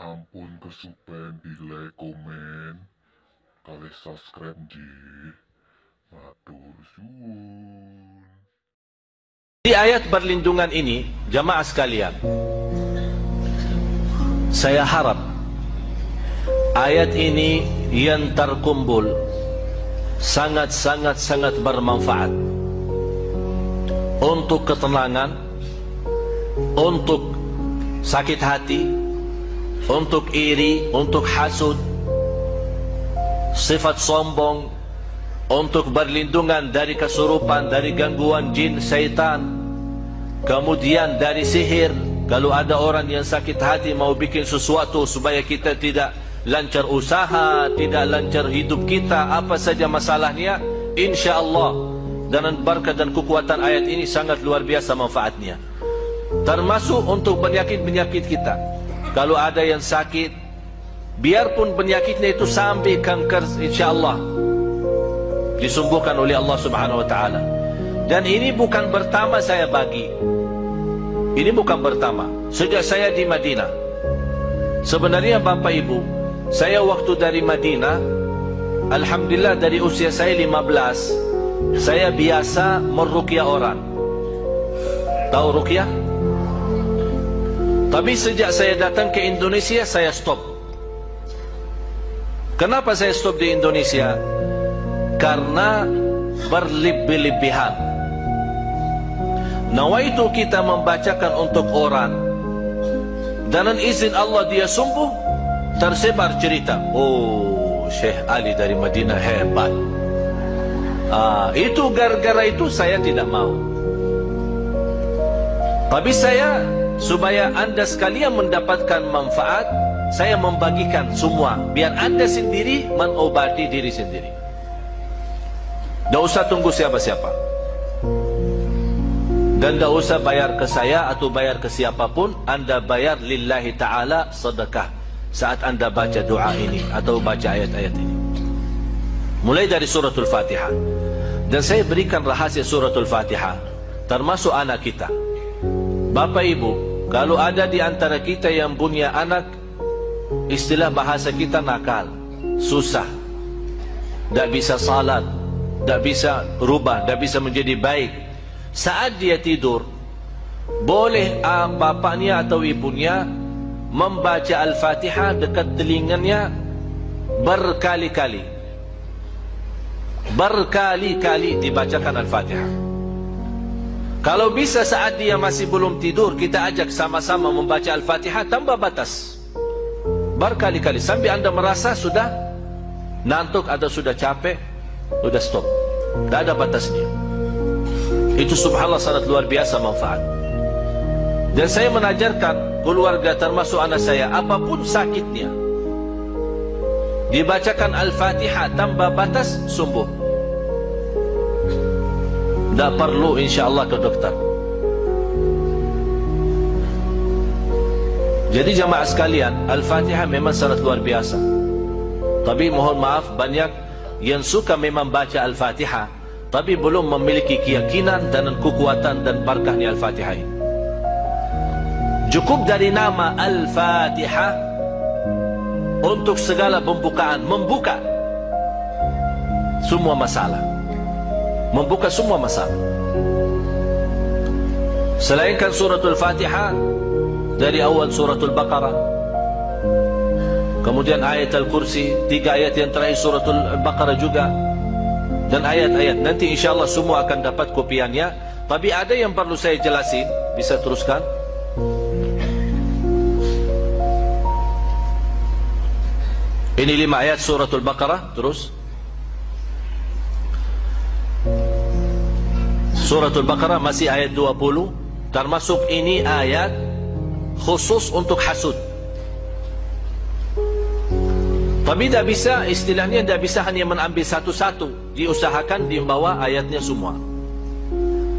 Ampun kesupen di like, komen, kali subscribe ji. Matur suwun. Di ayat perlindungan ini, jamaah sekalian, saya harap ayat ini yang terkumpul sangat bermanfaat untuk ketenangan, untuk sakit hati, untuk iri, untuk hasud, sifat sombong, untuk berlindungan dari kesurupan, dari gangguan jin, syaitan, kemudian dari sihir. Kalau ada orang yang sakit hati mau bikin sesuatu supaya kita tidak lancar usaha, tidak lancar hidup kita, apa saja masalahnya, insya-Allah dengan berkat dan kekuatan ayat ini sangat luar biasa manfaatnya. Termasuk untuk penyakit-penyakit kita. Kalau ada yang sakit, biarpun penyakitnya itu sampai kanker, insya-Allah disembuhkan oleh Allah Subhanahu wa taala. Dan ini bukan pertama saya bagi. Ini bukan pertama. Sejak saya di Madinah. Sebenarnya Bapak Ibu, saya waktu dari Madinah, alhamdulillah dari usia saya 15, saya biasa meruqyah orang. Tahu ruqyah? Tapi sejak saya datang ke Indonesia, saya stop. Kenapa saya stop di Indonesia? Karena berlebih-lebihan. Nawaitu kita membacakan untuk orang, dengan izin Allah dia sembuh, tersebar cerita, oh Syekh Ali dari Madinah hebat. Itu gara-gara itu saya tidak mau. Tapi saya, supaya anda sekalian mendapatkan manfaat, saya membagikan semua, biar anda sendiri mengobati diri sendiri. Tidak usah tunggu siapa-siapa. Dan tidak usah bayar ke saya atau bayar ke siapapun. Anda bayar lillahi ta'ala sedekah saat anda baca doa ini atau baca ayat-ayat ini. Mulai dari suratul Fatihah. Dan saya berikan rahasia suratul Fatihah, termasuk anak kita. Bapak Ibu, kalau ada di antara kita yang punya anak, istilah bahasa kita nakal, susah, tidak bisa salat, tidak bisa rubah, tidak bisa menjadi baik. Saat dia tidur, boleh bapaknya atau ibunya membaca Al-Fatihah dekat telinganya berkali-kali. Berkali-kali dibacakan Al-Fatihah. Kalau bisa saat dia masih belum tidur, kita ajak sama-sama membaca Al-Fatihah tanpa batas. Berkali-kali sampai anda merasa sudah ngantuk atau sudah capek, sudah stop. Tidak ada batasnya. Itu subhanallah sangat luar biasa manfaat. Dan saya menajarkan keluarga termasuk anak saya, apapun sakitnya, dibacakan Al-Fatihah tanpa batas, sembuh. Tidak perlu insya-Allah ke dokter. Jadi jamaah sekalian, Al-Fatihah memang sangat luar biasa. Tapi mohon maaf, banyak yang suka memang baca Al-Fatihah, tapi belum memiliki keyakinan dan kekuatan dan barakahnya Al-Fatihah ini. Cukup dari nama Al-Fatihah untuk segala pembukaan, membuka semua masalah, membuka semua masalah. Selainkan suratul Fatihah, dari awal suratul Baqarah, kemudian ayat Al-Kursi, 3 ayat yang terakhir suratul Baqarah juga, dan ayat-ayat nanti insyaAllah semua akan dapat kopiannya. Tapi ada yang perlu saya jelasin. Bisa teruskan? Ini 5 ayat suratul Baqarah. Terus suratul Baqarah masih ayat 20. Termasuk ini ayat khusus untuk hasud. Tapi tidak bisa, istilahnya tidak bisa hanya mengambil satu-satu. Diusahakan dibawa ayatnya semua.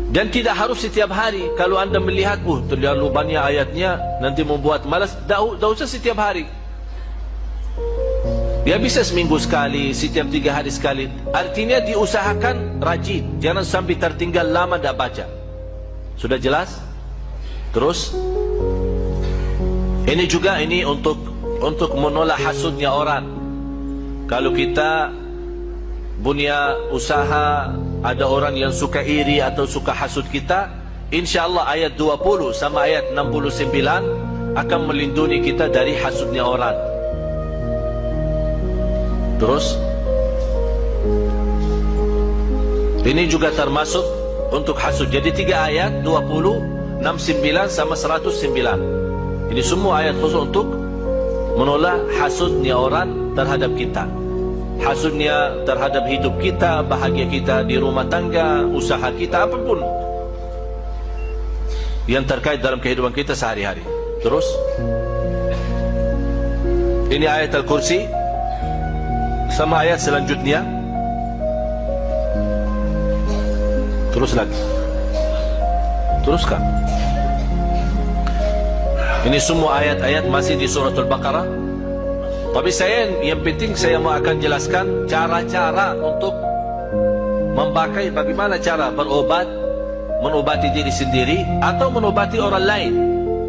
Dan tidak harus setiap hari. Kalau anda melihat, terlalu banyak ayatnya, nanti membuat malas, tidak usah setiap hari. Dia bisa seminggu sekali, setiap 3 hari sekali. Artinya diusahakan rajin. Jangan sampai tertinggal lama tidak baca. Sudah jelas? Terus ini juga ini untuk untuk menolak hasudnya orang. Kalau kita punya usaha, ada orang yang suka iri atau suka hasud kita, InsyaAllah ayat 20 sama ayat 69 akan melindungi kita dari hasudnya orang. Terus ini juga termasuk untuk hasud. Jadi 3 ayat, 20, 69 sama 109. Ini semua ayat khusus untuk menolak hasudnya orang terhadap kita. Hasudnya terhadap hidup kita, bahagia kita di rumah tangga, usaha kita, apapun yang terkait dalam kehidupan kita sehari-hari. Terus ini ayat Al-Kursi sama ayat selanjutnya. Terus lagi. Teruskan. Ini semua ayat-ayat masih di surah Al-Baqarah. Tapi yang penting saya mau akan jelaskan cara-cara untuk memakai, bagaimana cara berobat, menobati diri sendiri atau menobati orang lain.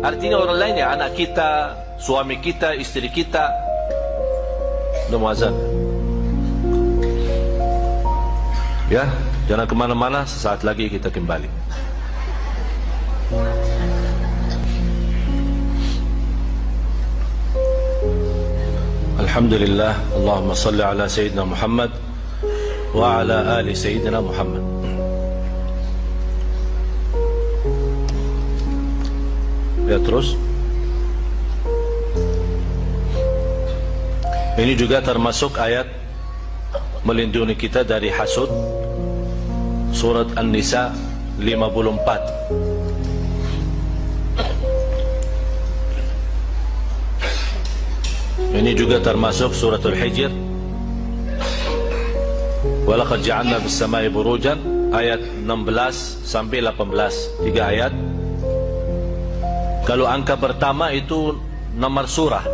Artinya orang lain ya, anak kita, suami kita, istri kita. Udah mau azan. Ya, jangan kemana-mana, sesaat lagi kita kembali. Alhamdulillah, Allahumma salli ala Sayyidina Muhammad wa ala ali Sayyidina Muhammad. Ya, terus ini juga termasuk ayat melindungi kita dari hasud. Surat An-Nisa 54. Ini juga termasuk suratul Hijr. Walaqad ja'alna bis samai burujan, ayat 16 sampai 18, 3 ayat. Kalau angka pertama itu nomor surah.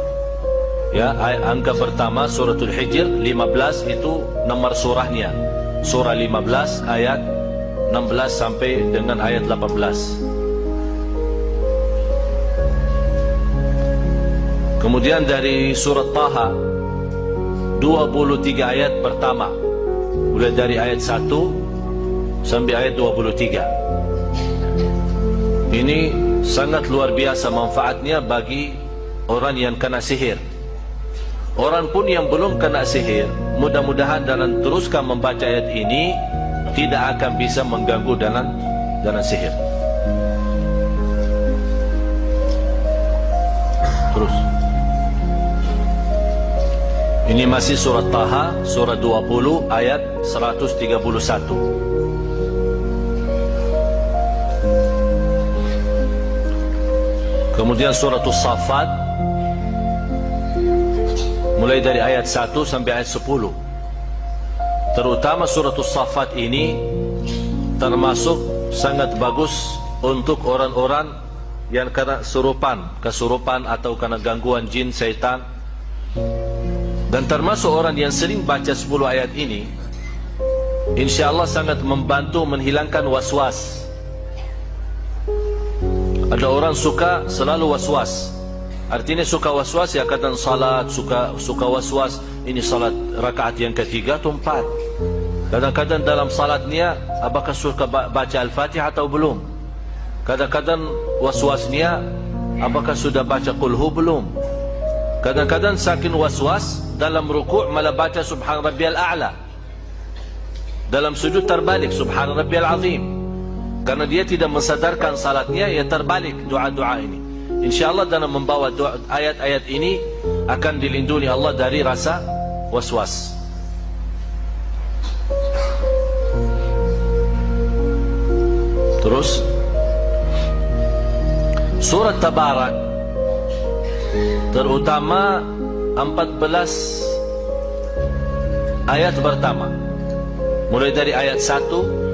Ya, angka pertama suratul Hijr 15 itu nomor surahnya. Surah 15 ayat 16 sampai dengan ayat 18. Kemudian dari surat Taha 23 ayat pertama, mulai dari ayat 1 sampai ayat 23. Ini sangat luar biasa manfaatnya bagi orang yang kena sihir. Orang pun yang belum kena sihir, mudah-mudahan dalam teruskan membaca ayat ini tidak akan bisa mengganggu dalam sihir. Terus ini masih surat Taha, surah 20 ayat 131. Kemudian surah As-Saffat mulai dari ayat 1 sampai ayat 10. Terutama surah As-Saffat ini termasuk sangat bagus untuk orang-orang yang kena kesurupan atau kena gangguan jin, syaitan. Dan termasuk orang yang sering baca 10 ayat ini, InsyaAllah sangat membantu menghilangkan was-was. Ada orang suka selalu was-was. Artinya suka was-was ya, kadang salat suka was-was, ini salat rakaat yang ketiga atau 4. Kadang-kadang dalam salatnya apakah suka baca Al-Fatihah atau belum. Kadang-kadang was-wasnya apakah sudah baca Qulhu belum. Kadang-kadang saking was-was dalam rukuk malah baca Subhan Rabbiyal A'la, dalam sujud terbalik Subhan Rabbiyal Azim. Karena dia tidak mensadarkan salatnya, ya terbalik doa-doa ini. InsyaAllah dalam membawa ayat-ayat ini akan dilindungi Allah dari rasa was-was. Terus surat Tabarak, terutama 14 ayat pertama, mulai dari ayat 1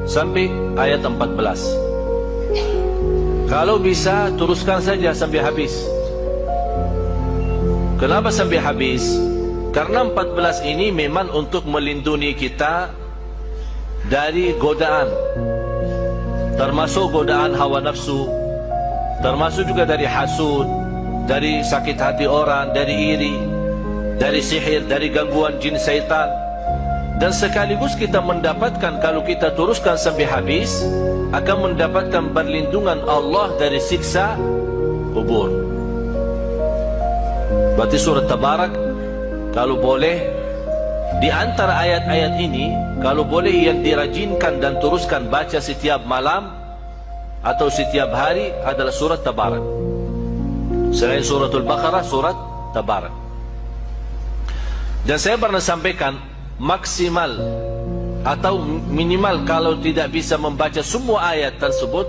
sampai ayat 14. Kalau bisa teruskan saja sampai habis. Kenapa sampai habis? Karena 14 ini memang untuk melindungi kita dari godaan, termasuk godaan hawa nafsu, termasuk juga dari hasud, dari sakit hati orang, dari iri, dari sihir, dari gangguan jin syaitan. Dan sekaligus kita mendapatkan, kalau kita teruskan sampai habis, akan mendapatkan perlindungan Allah dari siksa kubur. Berarti surat Tabarak, kalau boleh, di antara ayat-ayat ini, kalau boleh yang dirajinkan dan teruskan baca setiap malam atau setiap hari adalah surat Tabarak. Selain suratul Baqarah, surat Tabarak. Dan saya pernah sampaikan, maksimal atau minimal kalau tidak bisa membaca semua ayat tersebut,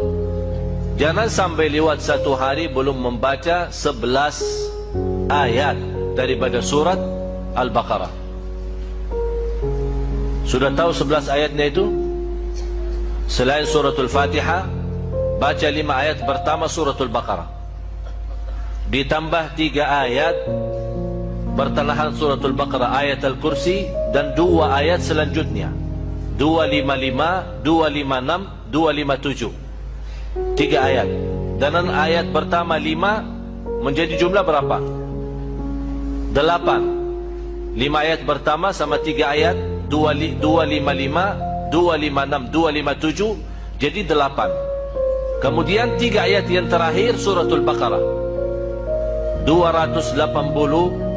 jangan sampai lewat satu hari belum membaca 11 ayat daripada surat Al-Baqarah. Sudah tahu 11 ayatnya itu? Selain suratul Fatihah, baca 5 ayat pertama suratul Baqarah, ditambah 3 ayat pertengahan suratul Baqarah, ayat Al-Kursi, dan 2 ayat selanjutnya, 255, 256, 257. 3 ayat. Dan ayat pertama 5 menjadi jumlah berapa? 8. 5 ayat pertama sama 3 ayat, 255, 256, 257, jadi 8. Kemudian 3 ayat yang terakhir suratul Baqarah, 284,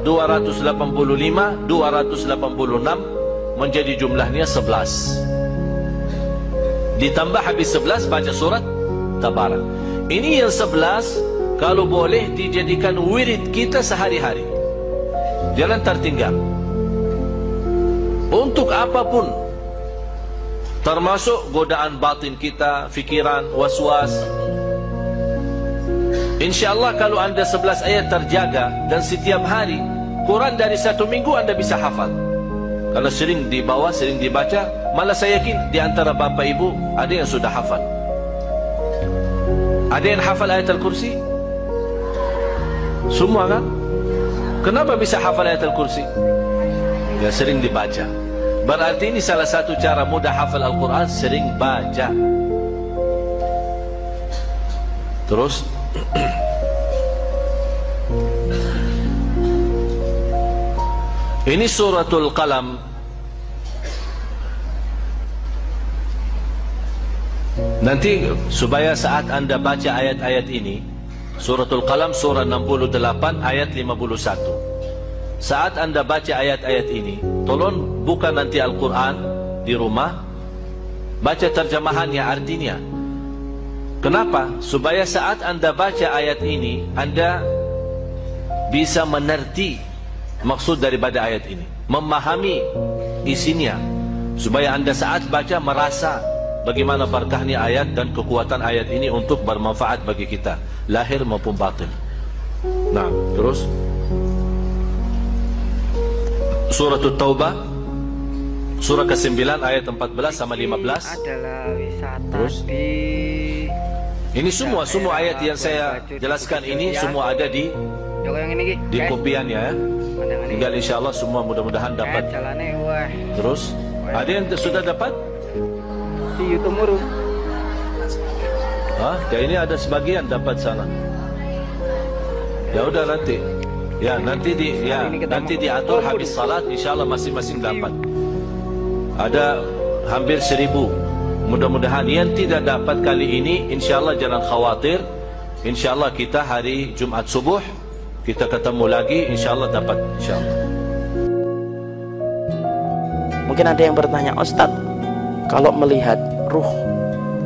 285, 286, menjadi jumlahnya 11. Ditambah habis 11 baca surat Tabarak. Ini yang 11 kalau boleh dijadikan wirid kita sehari-hari, jangan tertinggal. Untuk apapun, termasuk godaan batin kita, fikiran, waswas. InsyaAllah kalau anda 11 ayat terjaga dan setiap hari, Quran dari 1 minggu anda bisa hafal. Kalau sering dibawa, sering dibaca, malah saya yakin di antara bapak ibu ada yang sudah hafal. Ada yang hafal ayat Al-Kursi? Semua kan? Kenapa bisa hafal ayat Al-Kursi? Ya sering dibaca. Berarti ini salah satu cara mudah hafal Al-Quran, sering baca. Terus ini suratul Qalam. Nanti supaya saat anda baca ayat-ayat ini, suratul Qalam surah 68 ayat 51. Saat anda baca ayat-ayat ini, tolong buka nanti Al-Quran di rumah, baca terjemahannya, artinya. Kenapa? Supaya saat anda baca ayat ini, anda bisa mengerti maksud daripada ayat ini, memahami isinya, supaya anda saat baca merasa bagaimana berkahnya ayat dan kekuatan ayat ini untuk bermanfaat bagi kita, lahir maupun batin. Nah, terus Suratul Taubah, surah ke-9 ayat 14 sama 15 adalah wisata. Terus ini semua ayat yang saya jelaskan ini semua ada di kopiannya ya. Tinggal insyaAllah semua mudah-mudahan dapat. Terus ada yang sudah dapat? Di YouTube muru. Kayak ini ada sebagian dapat sana. Ya udah nanti. Ya nanti diatur habis salat insyaallah masing-masing dapat. Ada hampir 1000. Mudah-mudahan yang tidak dapat kali ini insyaallah jangan khawatir. Insyaallah kita hari Jumat subuh kita ketemu lagi, insyaallah dapat insyaallah. Mungkin ada yang bertanya, Ustadz, kalau melihat ruh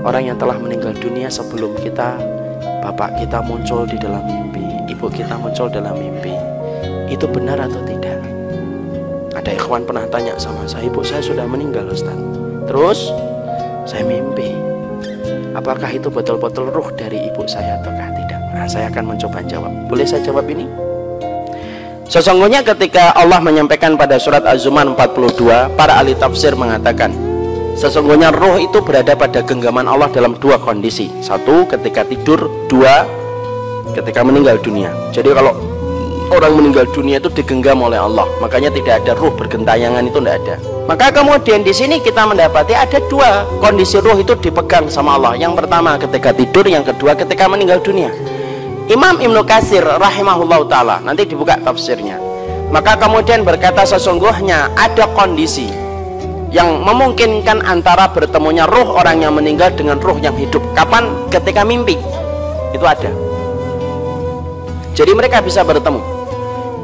orang yang telah meninggal dunia sebelum kita, bapak kita muncul di dalam mimpi, ibu kita muncul dalam mimpi, itu benar atau tidak? Ada ikhwan pernah tanya sama saya, ibu saya sudah meninggal Ustaz, terus saya mimpi, apakah itu betul-betul ruh dari ibu saya ataukah tidak? Nah, saya akan mencoba jawab. Boleh saya jawab ini? Sesungguhnya ketika Allah menyampaikan pada surat Az-Zumar 42, para ahli tafsir mengatakan sesungguhnya roh itu berada pada genggaman Allah dalam 2 kondisi. 1 ketika tidur, 2 ketika meninggal dunia. Jadi kalau orang meninggal dunia itu digenggam oleh Allah, makanya tidak ada ruh bergentayangan, itu tidak ada. Maka kemudian di sini kita mendapati ada 2 kondisi ruh itu dipegang sama Allah. Yang pertama ketika tidur, yang kedua ketika meninggal dunia. Imam Ibnu Katsir rahimahullahu taala, nanti dibuka tafsirnya. Maka kemudian berkata, sesungguhnya ada kondisi yang memungkinkan antara bertemunya ruh orang yang meninggal dengan ruh yang hidup. Kapan? Ketika mimpi. Itu ada. Jadi mereka bisa bertemu.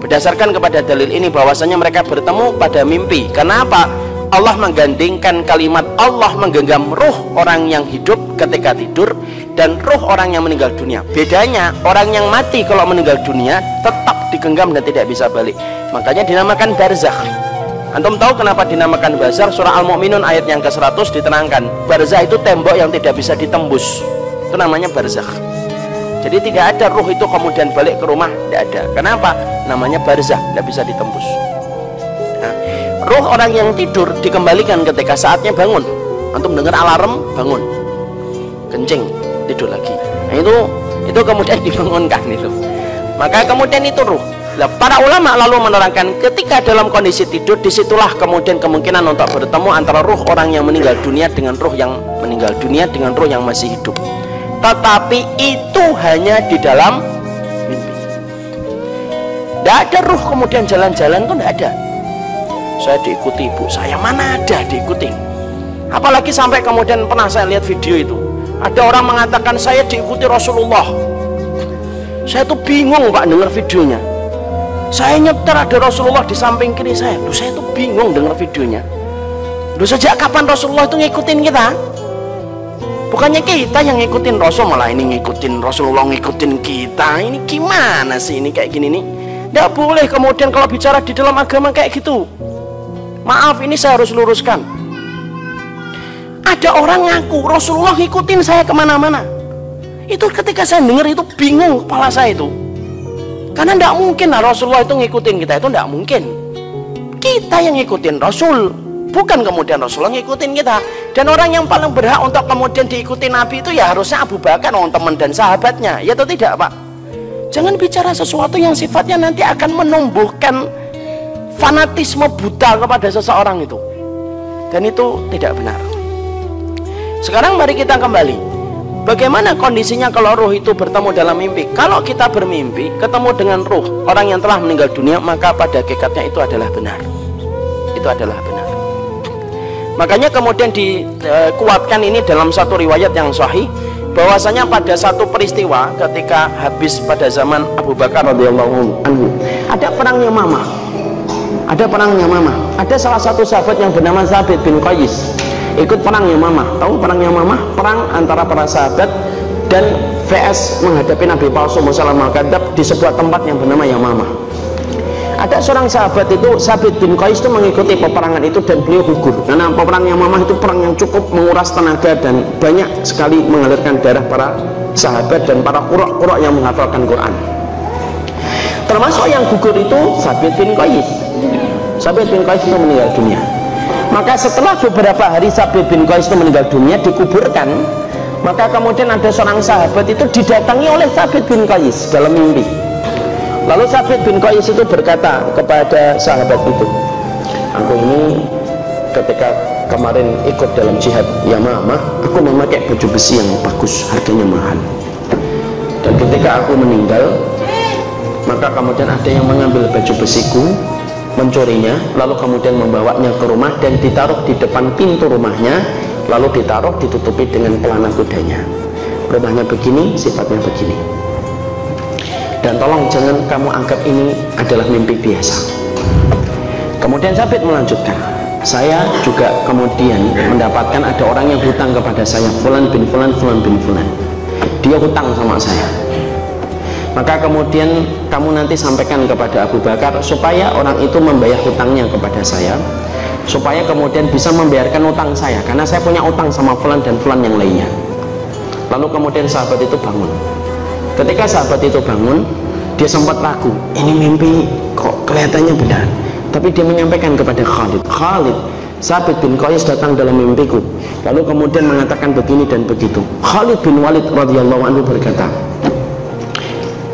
Berdasarkan kepada dalil ini bahwasanya mereka bertemu pada mimpi. Kenapa? Allah menggandingkan kalimat Allah menggenggam ruh orang yang hidup ketika tidur dan ruh orang yang meninggal dunia. Bedanya, orang yang mati kalau meninggal dunia tetap digenggam dan tidak bisa balik. Makanya dinamakan barzakh. Antum tahu kenapa dinamakan barzakh? Surah Al-Mu'minun ayat yang ke-100 diterangkan, barzakh itu tembok yang tidak bisa ditembus. Itu namanya barzakh. Jadi tidak ada ruh itu kemudian balik ke rumah, tidak ada. Kenapa? Namanya barzakh, tidak bisa ditembus. Nah, ruh orang yang tidur dikembalikan ketika saatnya bangun. Antum dengar alarm, bangun, kencing, tidur lagi. Nah, itu kemudian dibangunkan itu. Maka kemudian itu ruh. Nah, para ulama lalu menerangkan ketika dalam kondisi tidur, disitulah kemudian kemungkinan untuk bertemu antara ruh orang yang meninggal dunia dengan ruh yang meninggal dunia dengan ruh yang masih hidup. Tetapi itu hanya di dalam mimpi. Tidak ada ruh kemudian jalan-jalan, itu tidak ada. Saya diikuti ibu saya, mana ada diikuti. Apalagi sampai kemudian pernah saya lihat video itu, ada orang mengatakan saya diikuti Rasulullah. Saya tuh bingung Pak dengar videonya. Saya nyetir ada Rasulullah di samping kiri saya. Saya tuh bingung dengar videonya. Sejak kapan Rasulullah itu ngikutin kita? Bukannya kita yang ngikutin Rasul, malah ini ngikutin Rasulullah, ngikutin kita. Ini gimana sih ini kayak gini nih? Tidak boleh kemudian kalau bicara di dalam agama kayak gitu. Maaf, ini saya harus luruskan. Ada orang ngaku Rasulullah ngikutin saya kemana-mana. Itu ketika saya dengar itu bingung kepala saya itu. Karena tidak mungkin lah Rasulullah itu ngikutin kita, itu tidak mungkin. Kita yang ngikutin Rasul, bukan kemudian Rasulullah ngikutin kita. Dan orang yang paling berhak untuk kemudian diikuti Nabi itu ya harusnya Abu Bakar, teman dan sahabatnya. Ya atau tidak Pak? Jangan bicara sesuatu yang sifatnya nanti akan menumbuhkan fanatisme buta kepada seseorang itu. Dan itu tidak benar. Sekarang mari kita kembali. Bagaimana kondisinya kalau ruh itu bertemu dalam mimpi? Kalau kita bermimpi ketemu dengan ruh orang yang telah meninggal dunia, maka pada hakikatnya itu adalah benar. Itu adalah benar. Makanya kemudian dikuatkan ini dalam satu riwayat yang sahih, bahwasanya pada satu peristiwa ketika habis pada zaman Abu Bakar radhiyallahu anhu, ada perang Yamamah. Ada salah satu sahabat yang bernama Thabit bin Qais ikut perang Yamamah. Tahu perang Yamamah? Perang antara para sahabat dan VS menghadapi Nabi palsu Musailamah al-Kadzdzab di sebuah tempat yang bernama Yamamah. Ada seorang sahabat itu, Thabit bin Qais itu mengikuti peperangan itu dan beliau gugur. Karena peperang Yamamah itu perang yang cukup menguras tenaga dan banyak sekali mengalirkan darah para sahabat dan para qurra' yang menghafalkan Quran. Termasuk yang gugur itu Thabit bin Qais. Thabit bin Qais itu meninggal dunia. Maka setelah beberapa hari Thabit bin Qais itu meninggal dunia, dikuburkan, maka kemudian ada seorang sahabat itu didatangi oleh Thabit bin Qais dalam mimpi. Lalu Thabit bin Qais itu berkata kepada sahabat itu, aku ini ketika kemarin ikut dalam jihad Yamamah, aku memakai baju besi yang bagus, harganya mahal. Dan ketika aku meninggal, maka kemudian ada yang mengambil baju besiku, mencurinya, lalu kemudian membawanya ke rumah dan ditaruh di depan pintu rumahnya, lalu ditutupi dengan pelana kudanya. Rumahnya begini, sifatnya begini. Dan tolong jangan kamu anggap ini adalah mimpi biasa. Kemudian Thabit melanjutkan, saya juga kemudian mendapatkan ada orang yang hutang kepada saya, fulan bin fulan, fulan bin fulan. Dia hutang sama saya. Maka kemudian kamu nanti sampaikan kepada Abu Bakar supaya orang itu membayar hutangnya kepada saya, supaya kemudian bisa membayarkan utang saya, karena saya punya utang sama fulan dan fulan yang lainnya. Lalu kemudian sahabat itu bangun. Ketika sahabat itu bangun, dia sempat ragu, ini mimpi kok kelihatannya benar. Tapi dia menyampaikan kepada Khalid, Thabit bin Qais datang dalam mimpiku, lalu kemudian mengatakan begini dan begitu. Khalid bin Walid radhiyallahu anhu berkata,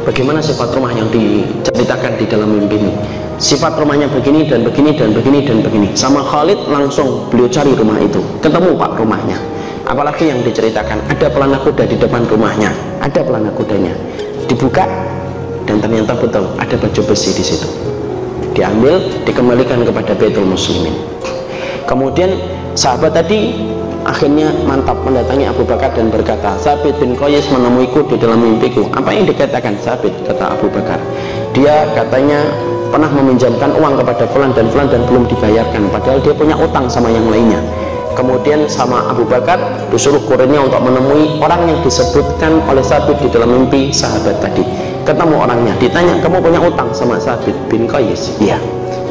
bagaimana sifat rumah yang diceritakan di dalam mimpi ini? Sifat rumahnya begini dan begini dan begini dan begini. Sama Khalid langsung beliau cari rumah itu, ketemu Pak rumahnya. Apalagi yang diceritakan, ada pelana kuda di depan rumahnya, ada pelana kudanya. dibuka dan ternyata betul ada baju besi di situ. Diambil, dikembalikan kepada Baitul Muslimin. Kemudian sahabat tadi akhirnya mantap mendatangi Abu Bakar dan berkata, Sabit bin Qais menemuiku di dalam mimpiku. Apa yang dikatakan Sabit? Kata Abu Bakar, dia katanya pernah meminjamkan uang kepada fulan dan belum dibayarkan, padahal dia punya utang sama yang lainnya. Kemudian sama Abu Bakar disuruh kurirnya untuk menemui orang yang disebutkan oleh Sabit di dalam mimpi sahabat tadi. Ketemu orangnya, ditanya, kamu punya utang sama Sabit bin Qais? Iya.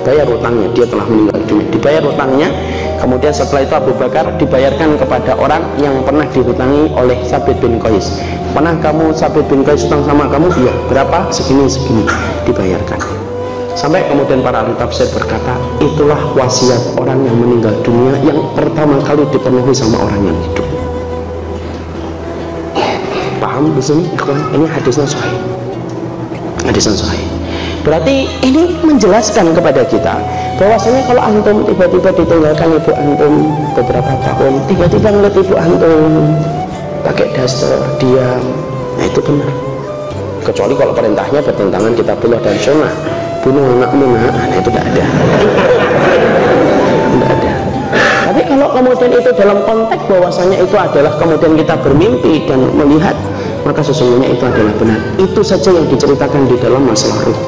Bayar utangnya, dia telah meninggal dunia. Dibayar utangnya. Kemudian setelah itu Abu Bakar dibayarkan kepada orang yang pernah dihutangi oleh Sabit bin Qais. Pernah kamu Sabit bin Qais utang sama kamu? Iya. Berapa? Segini dibayarkan. Sampai kemudian para ahli tafsir berkata, itulah wasiat orang yang meninggal dunia yang pertama kali dipenuhi sama orang yang hidup. Paham di sini? Ini hadisnya sahih. Hadisnya sahih. Berarti ini menjelaskan kepada kita bahwasanya kalau antum tiba-tiba ditinggalkan ibu antum beberapa tahun, tiba-tiba ngeliat ibu antum pakai daster, diam, nah itu benar. Kecuali kalau perintahnya bertentangan kitabullah dan sunnah, bunuh anakmu, nah itu tidak ada. Tidak ada. Tapi kalau kemudian itu dalam konteks bahwasanya itu adalah kemudian kita bermimpi dan melihat, maka sesungguhnya itu adalah benar. Itu saja yang diceritakan di dalam masalah ruh.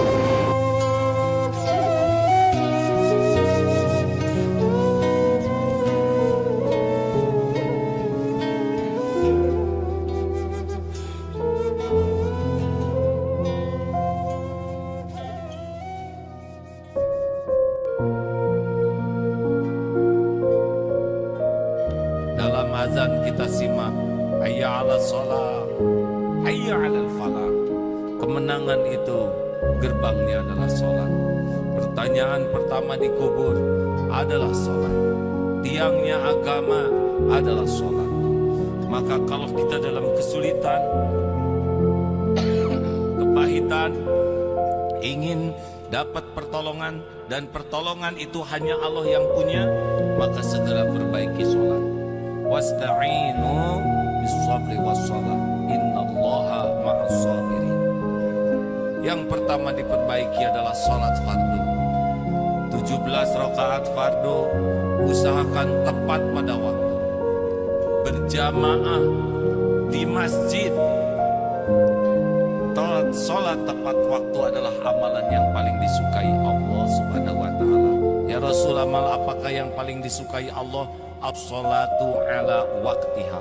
Dalam azan kita simak hayya 'alas shalah, hayya 'alal falah. Kemenangan itu gerbangnya adalah sholat. Pertanyaan pertama di kubur adalah sholat. Tiangnya agama adalah sholat. Maka kalau kita dalam kesulitan, kepahitan, ingin dapat pertolongan, dan pertolongan itu hanya Allah yang punya, maka segera perbaiki sholat. Wasta'inu bis-sabri was-shalah, innallaha ma'as sabirin. Yang pertama diperbaiki adalah sholat fardu. 17 rakaat fardu usahakan tepat pada waktu, berjamaah di masjid. Sholat tepat waktu adalah amalan yang paling disukai Allah Subhanahu wa ta'ala. Ya Rasul, amal apakah yang paling disukai Allah? As-sholatu ala waktiha,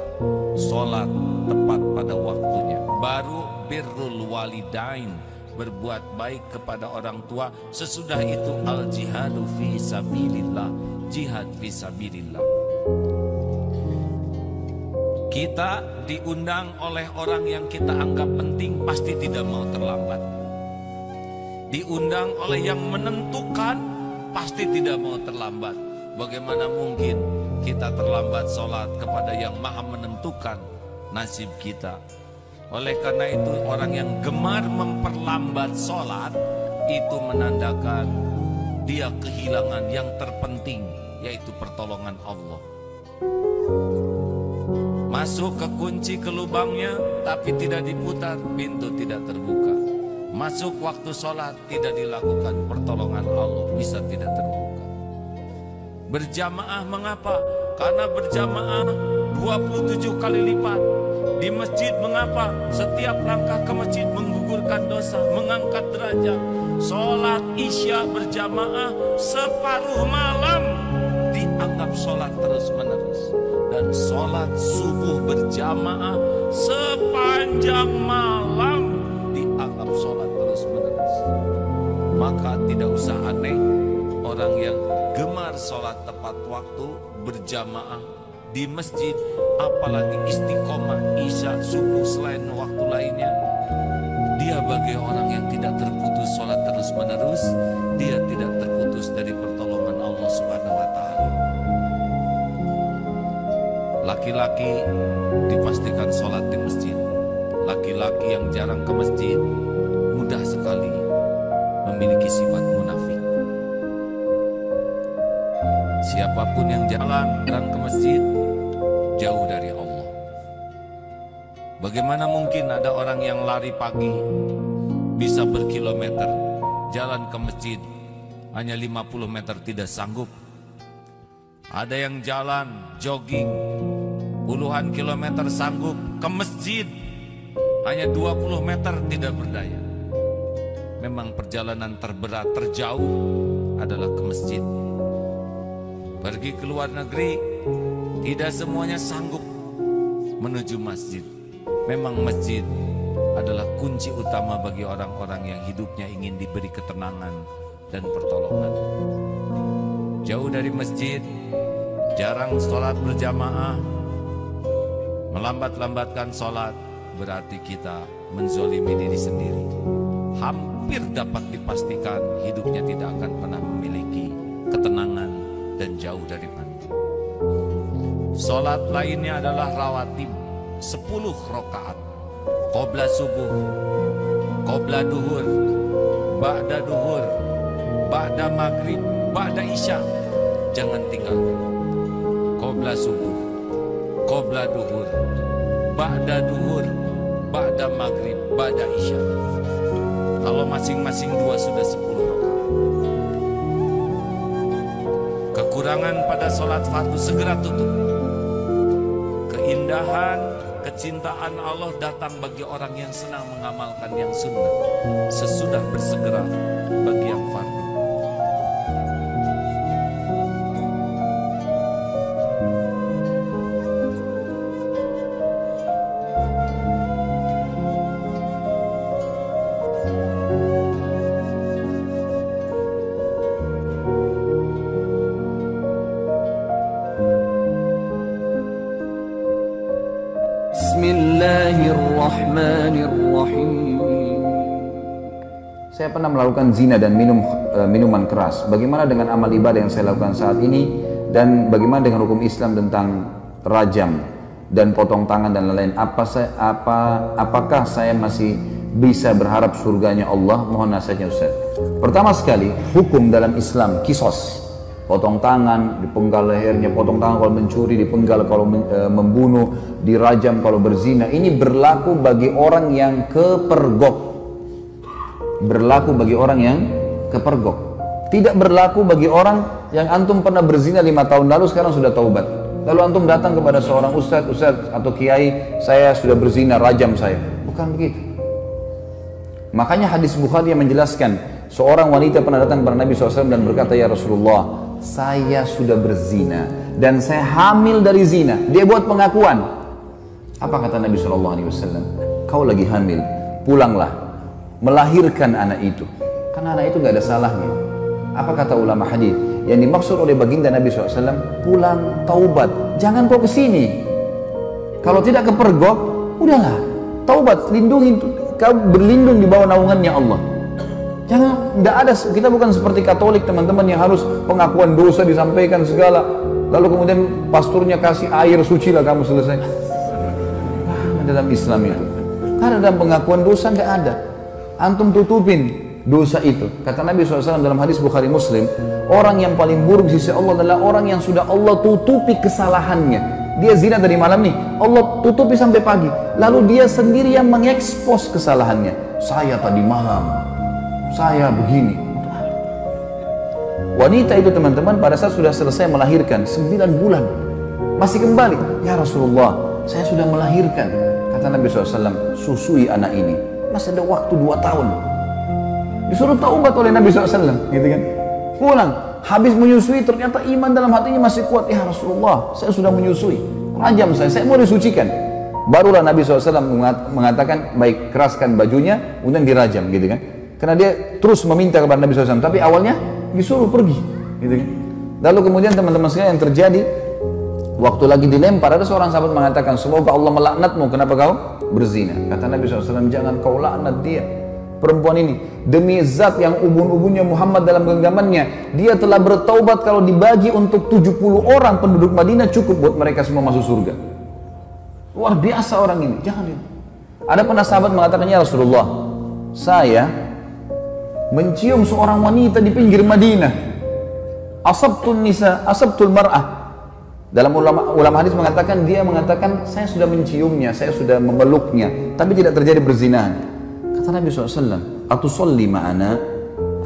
sholat tepat pada waktunya. Baru birrul walidain, berbuat baik kepada orang tua. Sesudah itu al-jihadu fi sabilillah, jihad fi sabilillah. Kita diundang oleh orang yang kita anggap penting, pasti tidak mau terlambat. Diundang oleh yang menentukan, pasti tidak mau terlambat. Bagaimana mungkin kita terlambat sholat kepada yang maha menentukan nasib kita? Oleh karena itu, orang yang gemar memperlambat sholat itu menandakan dia kehilangan yang terpenting, yaitu pertolongan Allah. Masuk ke kunci ke lubangnya, tapi tidak diputar, pintu tidak terbuka. Masuk waktu sholat, tidak dilakukan, pertolongan Allah bisa tidak terbuka. Berjamaah mengapa? Karena berjamaah 27 kali lipat. Di masjid mengapa? Setiap langkah ke masjid menggugurkan dosa, mengangkat derajat. Sholat isya berjamaah separuh malam dianggap sholat terus menerus. Dan sholat subuh berjamaah sepanjang malam dianggap sholat terus menerus. Maka tidak usah aneh orang yang gemar sholat tepat waktu berjamaah di masjid, apalagi istiqomah isya subuh selain waktu lainnya, dia bagi orang yang tidak terputus sholat terus menerus, dia tidak terputus dari pertolongan Allah Subhanahu wa ta'ala. Laki-laki dipastikan sholat di masjid. Laki-laki yang jarang ke masjid mudah sekali memiliki sifat munafik. Siapapun yang jarang ke masjid jauh dari Allah. Bagaimana mungkin ada orang yang lari pagi bisa berkilometer, jalan ke masjid hanya 50 meter tidak sanggup. Ada yang jalan jogging puluhan kilometer sanggup, ke masjid hanya 20 meter tidak berdaya. Memang perjalanan terberat, terjauh adalah ke masjid. Pergi ke luar negeri, tidak semuanya sanggup menuju masjid. Memang masjid adalah kunci utama bagi orang-orang yang hidupnya ingin diberi ketenangan dan pertolongan. Jauh dari masjid, jarang sholat berjamaah, melambat-lambatkan sholat, berarti kita menzolimi diri sendiri. Hampir dapat dipastikan hidupnya tidak akan pernah memiliki ketenangan dan jauh dari pantai. Sholat lainnya adalah rawatib 10 rakaat. Qobla subuh, qobla duhur, ba'da duhur, ba'da maghrib, ba'da isya. Jangan tinggalkan. Qobla subuh, qobla duhur, ba'da duhur, ba'da maghrib, ba'da isya. Kalau masing-masing 2 sudah 10 rakaat. Kekurangan pada sholat fardu segera tutup. Keindahan, kecintaan Allah datang bagi orang yang senang mengamalkan yang sunnah, sesudah bersegera bagi yang fardu. Bismillahirrahmanirrahim. Saya pernah melakukan zina dan minuman keras. Bagaimana dengan amal ibadah yang saya lakukan saat ini, dan bagaimana dengan hukum Islam tentang rajam dan potong tangan dan lain-lain? Apakah saya masih bisa berharap surganya Allah? Mohon nasihatnya Ustaz. Pertama sekali, hukum dalam Islam kisos. Potong tangan, dipenggal lehernya, potong tangan kalau mencuri, dipenggal kalau membunuh, dirajam kalau berzina. Ini berlaku bagi orang yang kepergok. Berlaku bagi orang yang kepergok. Tidak berlaku bagi orang yang antum pernah berzina 5 tahun lalu, sekarang sudah taubat. Lalu antum datang kepada seorang ustaz atau kiai, saya sudah berzina, rajam saya. Bukan begitu. Makanya hadis Bukhari yang menjelaskan, seorang wanita pernah datang kepada Nabi SAW dan berkata, ya Rasulullah, saya sudah berzina dan saya hamil dari zina. Dia buat pengakuan. Apa kata Nabi SAW? Kau lagi hamil, pulanglah, melahirkan anak itu. Karena anak itu nggak ada salahnya. Apa kata ulama hadis? Yang dimaksud oleh baginda Nabi SAW, pulang taubat. Jangan kau kesini. Kalau tidak kepergok, udahlah, taubat, lindungi, kau berlindung di bawah naungannya Allah. Jangan, tidak ada, kita bukan seperti Katolik teman-teman yang harus pengakuan dosa disampaikan segala, lalu kemudian pasturnya kasih air suci lah kamu selesai. Dalam Islam itu, karena dalam pengakuan dosa nggak ada, antum tutupin dosa itu. Kata Nabi SAW dalam hadis Bukhari Muslim, orang yang paling buruk di sisi Allah adalah orang yang sudah Allah tutupi kesalahannya. Dia zina dari malam nih, Allah tutupi sampai pagi, lalu dia sendiri yang mengekspos kesalahannya. Saya tadi malam, saya begini. Wanita itu teman-teman pada saat sudah selesai melahirkan 9 bulan masih kembali, ya Rasulullah, saya sudah melahirkan. Kata Nabi SAW, susui anak ini, masih ada waktu 2 tahun. Disuruh taubat oleh Nabi SAW, gitu kan? Pulang, habis menyusui ternyata iman dalam hatinya masih kuat. Ya Rasulullah, saya sudah menyusui, rajam saya mau disucikan. Barulah Nabi SAW mengatakan, baik, keraskan bajunya, kemudian dirajam, gitu kan? Karena dia terus meminta kepada Nabi SAW, tapi awalnya disuruh pergi, gitu kan? Lalu kemudian teman-teman sekalian yang terjadi, waktu lagi dilempar, ada seorang sahabat mengatakan, semoga Allah melaknatmu, kenapa kau berzina? Kata Nabi SAW, jangan kau laknat dia, perempuan ini, demi zat yang ubun-ubunnya Muhammad dalam genggamannya, dia telah bertaubat, kalau dibagi untuk 70 orang penduduk Madinah cukup buat mereka semua masuk surga. Luar biasa orang ini, jangan dia. Ada pernah sahabat mengatakan, ya Rasulullah, saya mencium seorang wanita di pinggir Madinah, asabtul nisa, asabtul mar'ah, Dalam ulama hadis mengatakan, dia mengatakan saya sudah menciumnya, saya sudah memeluknya, tapi tidak terjadi perzinahan. Kata Nabi SAW, atusolli ma'ana,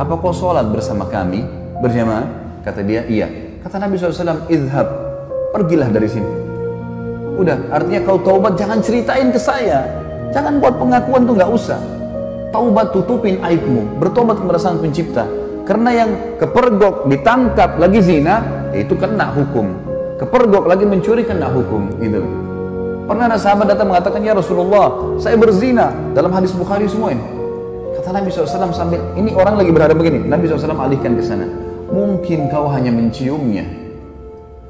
apa kau sholat bersama kami berjamaah? Kata dia, iya. Kata Nabi SAW, idhab, pergilah dari sini. Udah, artinya kau taubat, jangan ceritain ke saya, jangan buat pengakuan tuh, nggak usah. Taubat, tutupin aibmu, bertobat kepada Sang Pencipta. Karena yang kepergok ditangkap lagi zina, itu kena hukum. Kepergok lagi mencuri kena hukum, gitu. Pernah ada sahabat datang mengatakan, ya Rasulullah, saya berzina, dalam hadis Bukhari semua ini. Kata Nabi SAW sambil, ini orang lagi berhadap begini, Nabi SAW alihkan ke sana. Mungkin kau hanya menciumnya.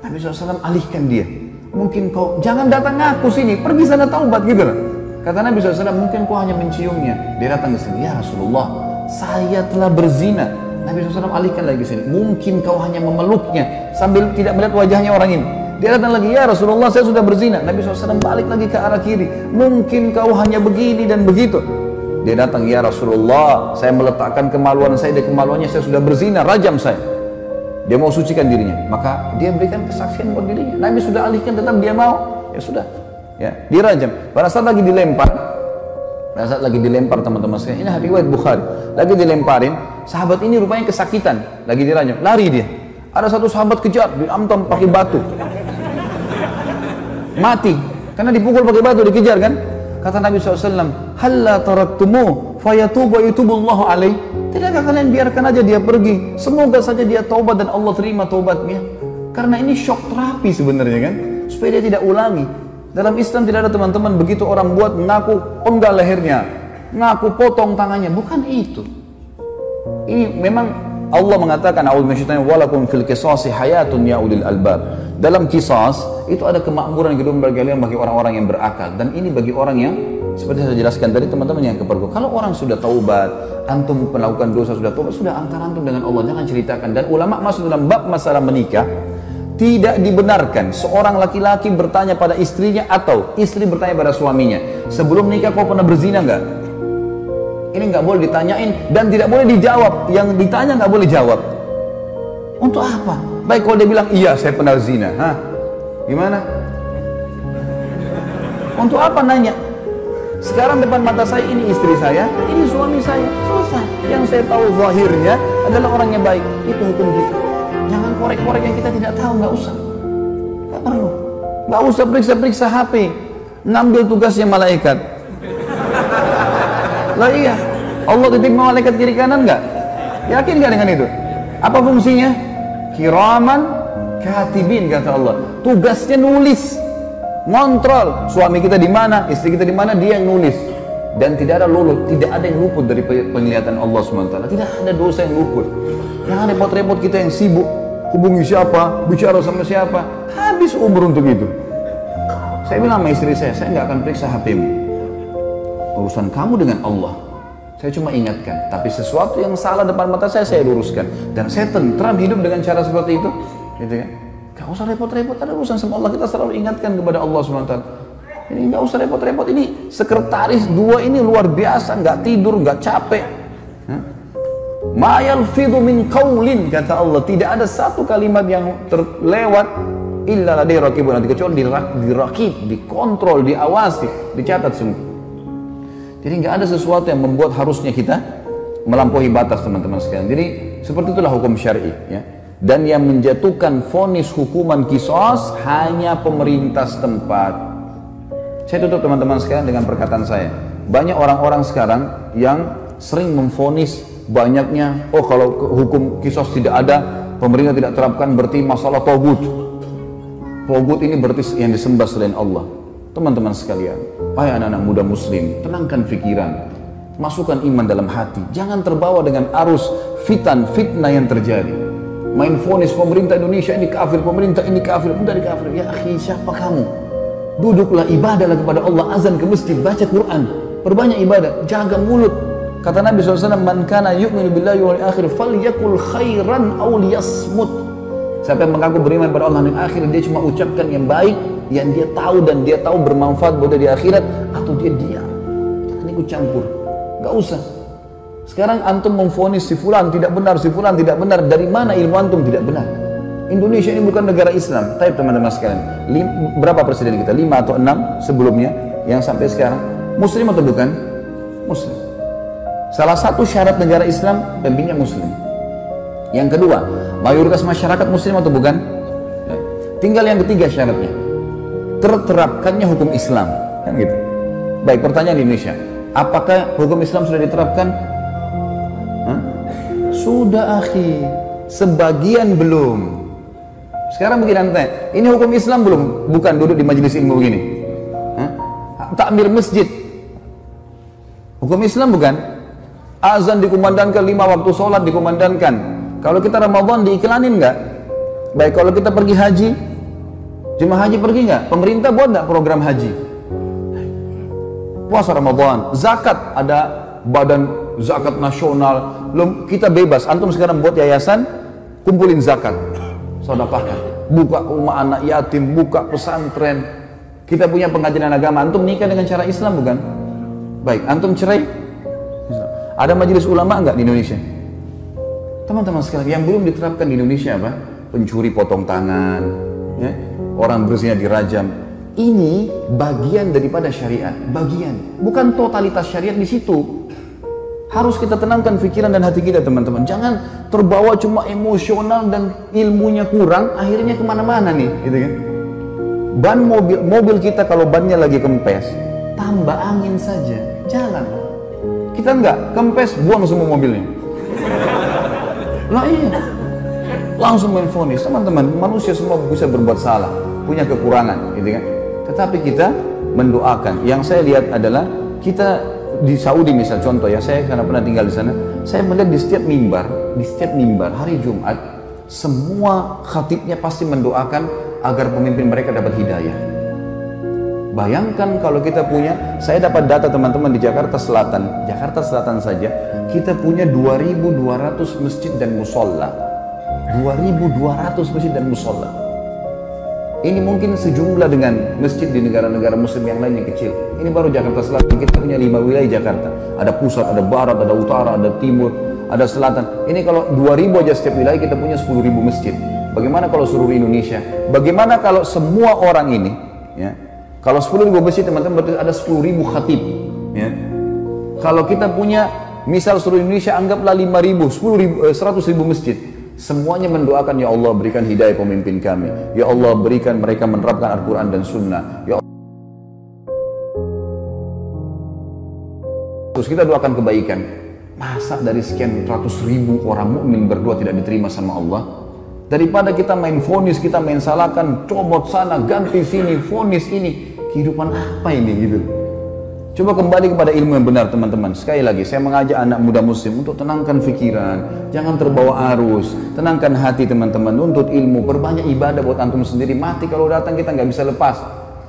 Nabi SAW alihkan dia. Mungkin kau, jangan datang ngaku sini, pergi sana taubat, gitu loh. Kata Nabi SAW, mungkin kau hanya menciumnya. Dia datang ke sini, ya Rasulullah, saya telah berzina. Nabi SAW alihkan lagi sini, mungkin kau hanya memeluknya sambil tidak melihat wajahnya orang ini. Dia datang lagi, ya Rasulullah, saya sudah berzina. Nabi SAW balik lagi ke arah kiri, mungkin kau hanya begini dan begitu. Dia datang, ya Rasulullah, saya meletakkan kemaluan saya di kemaluannya, saya sudah berzina, rajam saya. Dia mau sucikan dirinya, maka dia berikan kesaksian buat dirinya. Nabi sudah alihkan, tetap dia mau, ya sudah, ya dirajam. Pada saat lagi dilempar, teman-teman sekalian, ini hadis riwayat Bukhari, lagi dilemparin, sahabat ini rupanya kesakitan, lagi dirajam, lari dia. Ada satu sahabat kejar, diamtam pakai batu, mati, karena dipukul pakai batu, dikejar kan. Kata Nabi SAW, halla taraktumu fayatubu yutubullahu alaih. Tidakkah kalian biarkan aja dia pergi, semoga saja dia taubat dan Allah terima taubatnya. Karena ini shock terapi sebenarnya kan, supaya dia tidak ulangi. Dalam Islam tidak ada, teman-teman, begitu orang buat mengaku penggal lehernya, ngaku potong tangannya, bukan itu. Ini memang Allah mengatakan, a'udzubillahi walakum fil qisasi hayatun ya ulil albab. Dalam kisas itu ada kemakmuran hidup bagi orang-orang yang berakal, dan ini bagi orang yang seperti saya jelaskan tadi, teman-teman yang kepergok. Kalau orang sudah taubat, antum melakukan dosa sudah taubat, sudah antara antum dengan Allah, jangan ceritakan. Dan ulama masuk dalam bab masalah menikah, tidak dibenarkan seorang laki-laki bertanya pada istrinya atau istri bertanya pada suaminya, sebelum nikah kau pernah berzina nggak? Ini nggak boleh ditanyain dan tidak boleh dijawab. Yang ditanya nggak boleh jawab. Untuk apa? Baik kalau dia bilang iya saya pernah zina, hah? Gimana? Untuk apa nanya? Sekarang depan mata saya ini istri saya, ini suami saya, selesai. Yang saya tahu zahirnya adalah orang yang baik. Itu hukum kita. Jangan korek-korek yang kita tidak tahu, nggak usah. Nggak perlu. Nggak usah periksa-periksa HP. Ngambil tugasnya malaikat. Lah iya, Allah titip malaikat kiri kanan nggak? Yakin nggak dengan itu? Apa fungsinya? Kiraman katibin, kata Allah. Tugasnya nulis, ngontrol suami kita di mana, istri kita di mana, dia yang nulis. Dan tidak ada luput, tidak ada yang luput dari penglihatan Allah SWT. Tidak ada dosa yang luput. Jangan repot-repot kita yang sibuk hubungi siapa, bicara sama siapa, habis umur untuk itu. Saya bilang sama istri saya nggak akan periksa HP-mu. Urusan kamu dengan Allah. Saya cuma ingatkan, tapi sesuatu yang salah depan mata saya luruskan. Dan saya tentram hidup dengan cara seperti itu, gitu kan? Gak usah repot-repot, ada urusan sama Allah, kita selalu ingatkan kepada Allah SWT. Ini gak usah repot-repot, ini sekretaris dua ini luar biasa, gak tidur, gak capek. Ma yalfidhu min qaulin, kata Allah, tidak ada satu kalimat yang terlewat illa ladaihi raqibun, kecuali dirakib, dikontrol, diawasi, dicatat semua. Jadi nggak ada sesuatu yang membuat harusnya kita melampaui batas, teman-teman sekalian. Jadi seperti itulah hukum syar'i, ya. Dan yang menjatuhkan vonis hukuman qisas hanya pemerintah setempat. Saya tutup, teman-teman sekalian, dengan perkataan saya. Banyak orang-orang sekarang yang sering memvonis banyaknya, oh kalau hukum qisas tidak ada, pemerintah tidak terapkan, berarti masalah togut. Togut ini berarti yang disembah selain Allah. Teman-teman sekalian, wahai anak-anak muda muslim, tenangkan pikiran, masukkan iman dalam hati, jangan terbawa dengan arus fitnah yang terjadi. Main vonis pemerintah Indonesia ini kafir, pemerintah ini kafir, pemerintah ini kafir. Ya akhi, siapa kamu? Duduklah, ibadahlah kepada Allah, azan ke masjid, baca Quran, perbanyak ibadah, jaga mulut. Kata Nabi SAW, man kana yu'minu billahi wal akhir falyakul khairan aw liyasmut. Siapa yang mengaku beriman pada Allah dan akhir, dia cuma ucapkan yang baik, yang dia tahu dan dia tahu bermanfaat buat dia di akhirat, atau dia diam. Jangan ikut campur, gak usah. Sekarang antum memvonis si fulan tidak benar, si fulan tidak benar. Dari mana ilmu antum tidak benar? Indonesia ini bukan negara Islam. Tapi teman-teman sekalian, berapa presiden kita? 5 atau 6 sebelumnya yang sampai sekarang Muslim atau bukan? Muslim. Salah satu syarat negara Islam pemimpinnya Muslim. Yang kedua, mayoritas masyarakat Muslim atau bukan? Tinggal yang ketiga syaratnya, terterapkannya hukum Islam, kan gitu. Baik, pertanyaan di Indonesia, apakah hukum Islam sudah diterapkan? Hah? Sudah, akhi, sebagian belum. Sekarang begini anda, ini hukum Islam belum? Bukan duduk di majelis ilmu begini. Hah? Takbir masjid, hukum Islam bukan? Azan dikumandangkan, 5 waktu sholat dikumandangkan. Kalau kita Ramadan diiklanin nggak? Baik, kalau kita pergi haji, jemaah haji pergi nggak? Pemerintah buat nggak program haji? Puasa Ramadan, zakat, ada badan zakat nasional, kita bebas. Antum sekarang buat yayasan, kumpulin zakat, sedekahkan, buka rumah anak yatim, buka pesantren. Kita punya pengajian agama, antum nikah dengan cara Islam bukan? Baik, antum cerai, ada majelis ulama nggak di Indonesia? Teman-teman sekalian, yang belum diterapkan di Indonesia apa? Pencuri potong tangan, ya? Orang berzina dirajam. Ini bagian daripada syariat, bagian, bukan totalitas syariat di situ. Harus kita tenangkan pikiran dan hati kita, teman-teman. Jangan terbawa cuma emosional dan ilmunya kurang, akhirnya kemana-mana nih, gitu kan? Ban mobil kita kalau bannya lagi kempes, tambah angin saja, jalan. Kita enggak, kempes, buang semua mobilnya. Lah iya, langsung menfonis. Teman-teman, manusia semua bisa berbuat salah, punya kekurangan, gitu kan? Tetapi kita mendoakan. Yang saya lihat adalah kita di Saudi misal contoh ya, saya karena pernah tinggal di sana, saya melihat di setiap mimbar hari Jumat, semua khatibnya pasti mendoakan agar pemimpin mereka dapat hidayah. Bayangkan kalau kita punya, saya dapat data teman-teman di Jakarta Selatan saja, kita punya 2.200 masjid dan musola. 2.200 masjid dan musola. Ini mungkin sejumlah dengan masjid di negara-negara muslim yang lain yang kecil. Ini baru Jakarta Selatan, kita punya 5 wilayah Jakarta. Ada pusat, ada barat, ada utara, ada timur, ada selatan. Ini kalau 2.000 aja setiap wilayah, kita punya 10.000 masjid. Bagaimana kalau seluruh Indonesia? Bagaimana kalau semua orang ini, ya, kalau 10.000 masjid teman-teman berarti ada 10.000 khatib, ya. Kalau kita punya misal seluruh Indonesia anggaplah 5.000, 100.000 masjid, semuanya mendoakan, ya Allah berikan hidayah pemimpin kami, ya Allah berikan mereka menerapkan Al-Quran dan Sunnah, ya Allah. Terus kita doakan kebaikan. Masa dari sekian ratus ribu orang mukmin berdoa tidak diterima sama Allah? Daripada kita main vonis, kita main salahkan, comot sana, ganti sini, vonis ini, kehidupan apa ini gitu? Coba kembali kepada ilmu yang benar teman-teman. Sekali lagi saya mengajak anak muda muslim untuk tenangkan pikiran, jangan terbawa arus, tenangkan hati teman-teman, nuntut ilmu, perbanyak ibadah buat antum sendiri. Mati kalau datang kita nggak bisa lepas,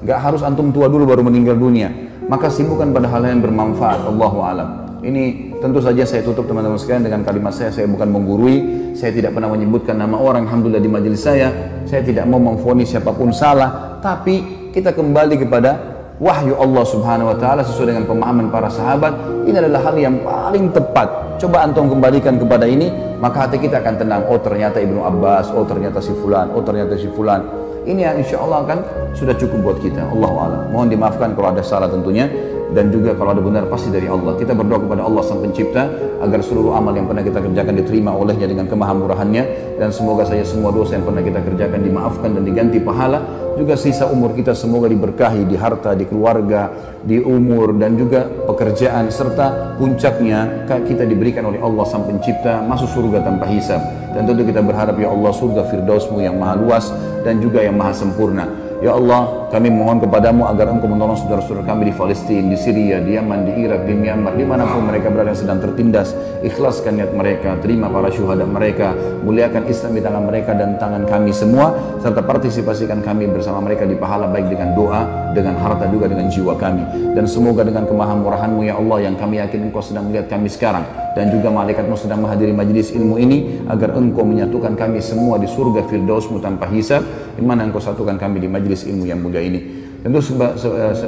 nggak harus antum tua dulu baru meninggal dunia. Maka sibukkan pada hal yang bermanfaat. Allahu a'lam. Ini tentu saja saya tutup teman-teman sekalian dengan kalimat saya bukan menggurui, saya tidak pernah menyebutkan nama orang, alhamdulillah di majelis saya tidak mau memvonis siapapun salah, tapi kita kembali kepada wahyu Allah subhanahu wa ta'ala sesuai dengan pemahaman para sahabat. Ini adalah hal yang paling tepat. Coba antum kembalikan kepada ini, maka hati kita akan tenang. Oh ternyata Ibnu Abbas, oh ternyata si fulan, oh ternyata si fulan. Ini yang insya Allah akan sudah cukup buat kita. Allahu a'lam. Mohon dimaafkan kalau ada salah tentunya, dan juga kalau ada benar pasti dari Allah. Kita berdoa kepada Allah Sang Pencipta agar seluruh amal yang pernah kita kerjakan diterima olehnya dengan kemahamurahannya, dan semoga saja semua dosa yang pernah kita kerjakan dimaafkan dan diganti pahala. Juga sisa umur kita semoga diberkahi di harta, di keluarga, di umur, dan juga pekerjaan, serta puncaknya kita diberikan oleh Allah Sang Pencipta masuk surga tanpa hisab. Dan tentu kita berharap ya Allah surga Firdausmu yang maha luas dan juga yang maha sempurna. Ya Allah, kami mohon kepadamu agar Engkau menolong saudara-saudara kami di Palestina, di Syria, di Yaman, di Irak, di Myanmar, dimanapun mereka berada yang sedang tertindas. Ikhlaskan niat mereka, terima para syuhada mereka, muliakan Islam di tangan mereka dan tangan kami semua, serta partisipasikan kami bersama mereka di pahala baik dengan doa, dengan harta, juga dengan jiwa kami. Dan semoga dengan kemahamurahan-Mu ya Allah, yang kami yakin Engkau sedang melihat kami sekarang, dan juga malaikat-Mu sedang menghadiri majelis ilmu ini, agar Engkau menyatukan kami semua di surga Firdaus-Mu tanpa hisab, di mana Engkau satukan kami di majelis ilmu yang mulia ini. Tentu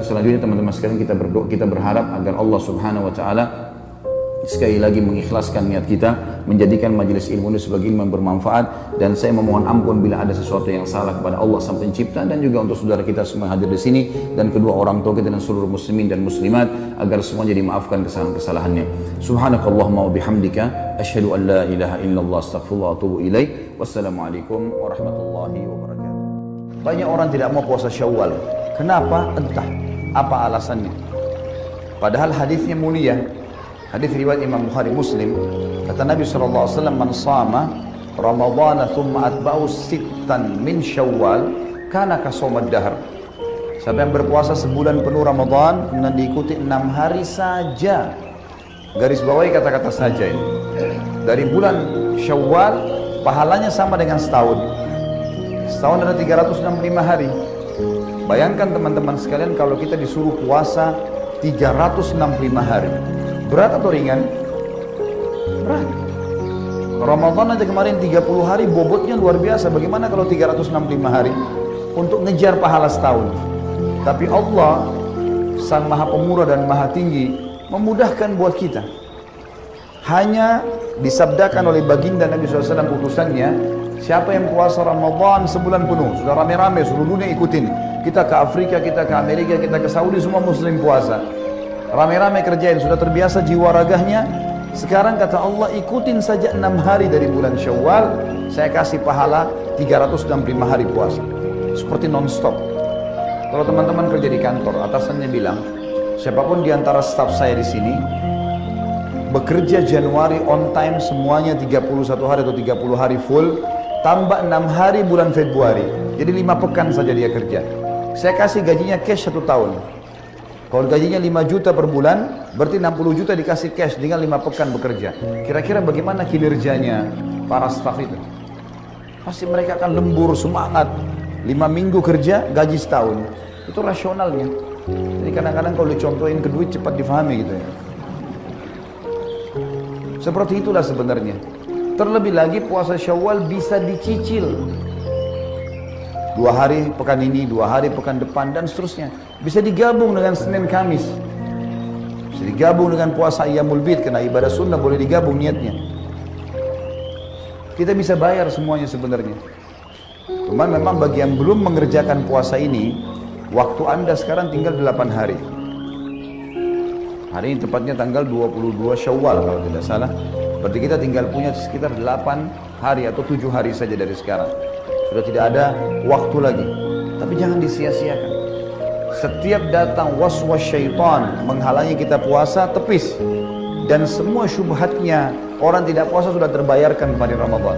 selanjutnya teman-teman sekalian kita berdoa, kita berharap agar Allah Subhanahu wa taala sekali lagi mengikhlaskan niat kita, menjadikan majelis ilmu ini sebagai ilmu yang bermanfaat, dan saya memohon ampun bila ada sesuatu yang salah kepada Allah Sang Pencipta, dan juga untuk saudara kita semua hadir di sini, dan kedua orang tua kita dan seluruh muslimin dan muslimat, agar semuanya dimaafkan kesalahan-kesalahannya. Subhanakallahumma wa bihamdika, asyhadu an la ilaha illallah, astaghfirullah wa atubu ilaih. Wassalamualaikum warahmatullahi wabarakatuh. Banyak orang tidak mau puasa Syawal. Kenapa? Entah apa alasannya. Padahal hadisnya mulia. Hadis riwayat Imam Bukhari Muslim, kata Nabi SAW, man sama Ramadhan thumma atba'u sittan min Syawal kana kasawmad dahr. Siapa yang berpuasa sebulan penuh Ramadan kemudian diikuti 6 hari saja. Garis bawahi kata-kata saja ini. Dari bulan Syawal pahalanya sama dengan setahun. Setahun ada 365 hari. Bayangkan teman-teman sekalian kalau kita disuruh puasa 365 hari. Berat atau ringan? Berat. Ramadan aja kemarin 30 hari bobotnya luar biasa. Bagaimana kalau 365 hari? Untuk ngejar pahala setahun. Tapi Allah, Sang Maha Pemurah dan Maha Tinggi, memudahkan buat kita. Hanya disabdakan oleh baginda Nabi SAW utusannya, siapa yang puasa Ramadan sebulan penuh, sudah rame-rame seluruh dunia ikutin. Kita ke Afrika, kita ke Amerika, kita ke Saudi, semua muslim puasa. Rame-rame kerjain, sudah terbiasa jiwa ragahnya. Sekarang kata Allah, ikutin saja 6 hari dari bulan Syawal, saya kasih pahala 365 hari puasa. Seperti non-stop. Kalau teman-teman kerja di kantor, atasannya bilang, siapapun di antara staf saya di sini bekerja Januari on time semuanya 31 hari atau 30 hari full, tambah 6 hari bulan Februari. Jadi 5 pekan saja dia kerja. Saya kasih gajinya cash 1 tahun. Kalau gajinya 5 juta per bulan, berarti 60 juta dikasih cash dengan 5 pekan bekerja. Kira-kira bagaimana kinerjanya para staf itu? Pasti mereka akan lembur, semangat. 5 minggu kerja, gaji setahun. Itu rasionalnya. Jadi kadang-kadang kalau dicontohin ke duit cepat difahami gitu ya. Seperti itulah sebenarnya. Terlebih lagi puasa Syawal bisa dicicil. 2 hari pekan ini, 2 hari pekan depan, dan seterusnya. Bisa digabung dengan Senin Kamis. Bisa digabung dengan puasa Ayyamul Bid, karena ibadah sunnah boleh digabung niatnya. Kita bisa bayar semuanya sebenarnya. Cuman memang bagi yang belum mengerjakan puasa ini, waktu Anda sekarang tinggal 8 hari. Hari ini tepatnya tanggal 22 Syawal kalau tidak salah. Berarti kita tinggal punya sekitar 8 hari atau 7 hari saja dari sekarang. Sudah tidak ada waktu lagi. Tapi jangan disia-siakan. Setiap datang waswas syaitan menghalangi kita puasa, tepis. Dan semua syubhatnya orang tidak puasa sudah terbayarkan pada Ramadan.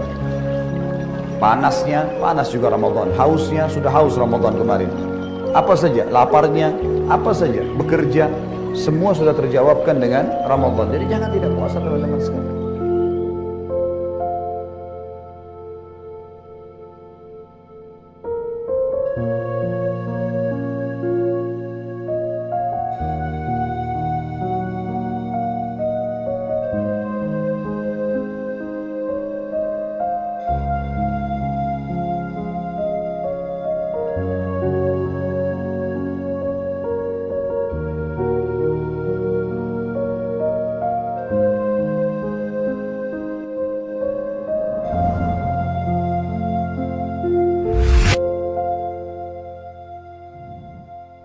Panasnya, panas juga Ramadan. Hausnya, sudah haus Ramadan kemarin. Apa saja, laparnya, apa saja, bekerja, semua sudah terjawabkan dengan Ramadan. Jadi jangan tidak puasa teman-teman sekalian.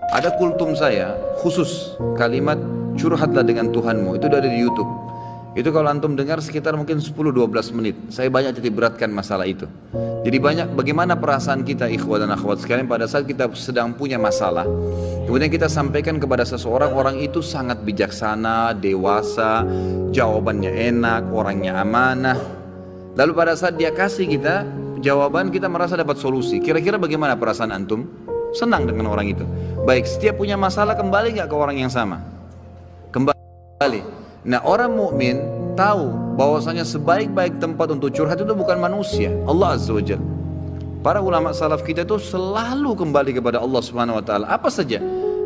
Ada kultum saya khusus kalimat curhatlah dengan Tuhanmu, itu dari di YouTube. Itu kalau antum dengar sekitar mungkin 10-12 menit. Saya banyak titik beratkan masalah itu. Jadi banyak bagaimana perasaan kita ikhwah dan akhwat sekalian pada saat kita sedang punya masalah. Kemudian kita sampaikan kepada seseorang, orang itu sangat bijaksana, dewasa, jawabannya enak, orangnya amanah. Lalu pada saat dia kasih kita jawaban, kita merasa dapat solusi. Kira-kira bagaimana perasaan antum? Senang dengan orang itu. Baik, setiap punya masalah kembali nggak ke orang yang sama? Kembali. Nah, orang mukmin tahu bahwasanya sebaik-baik tempat untuk curhat itu bukan manusia, Allah Azza wa Jalla. Para ulama salaf kita itu selalu kembali kepada Allah Subhanahu wa taala. Apa saja.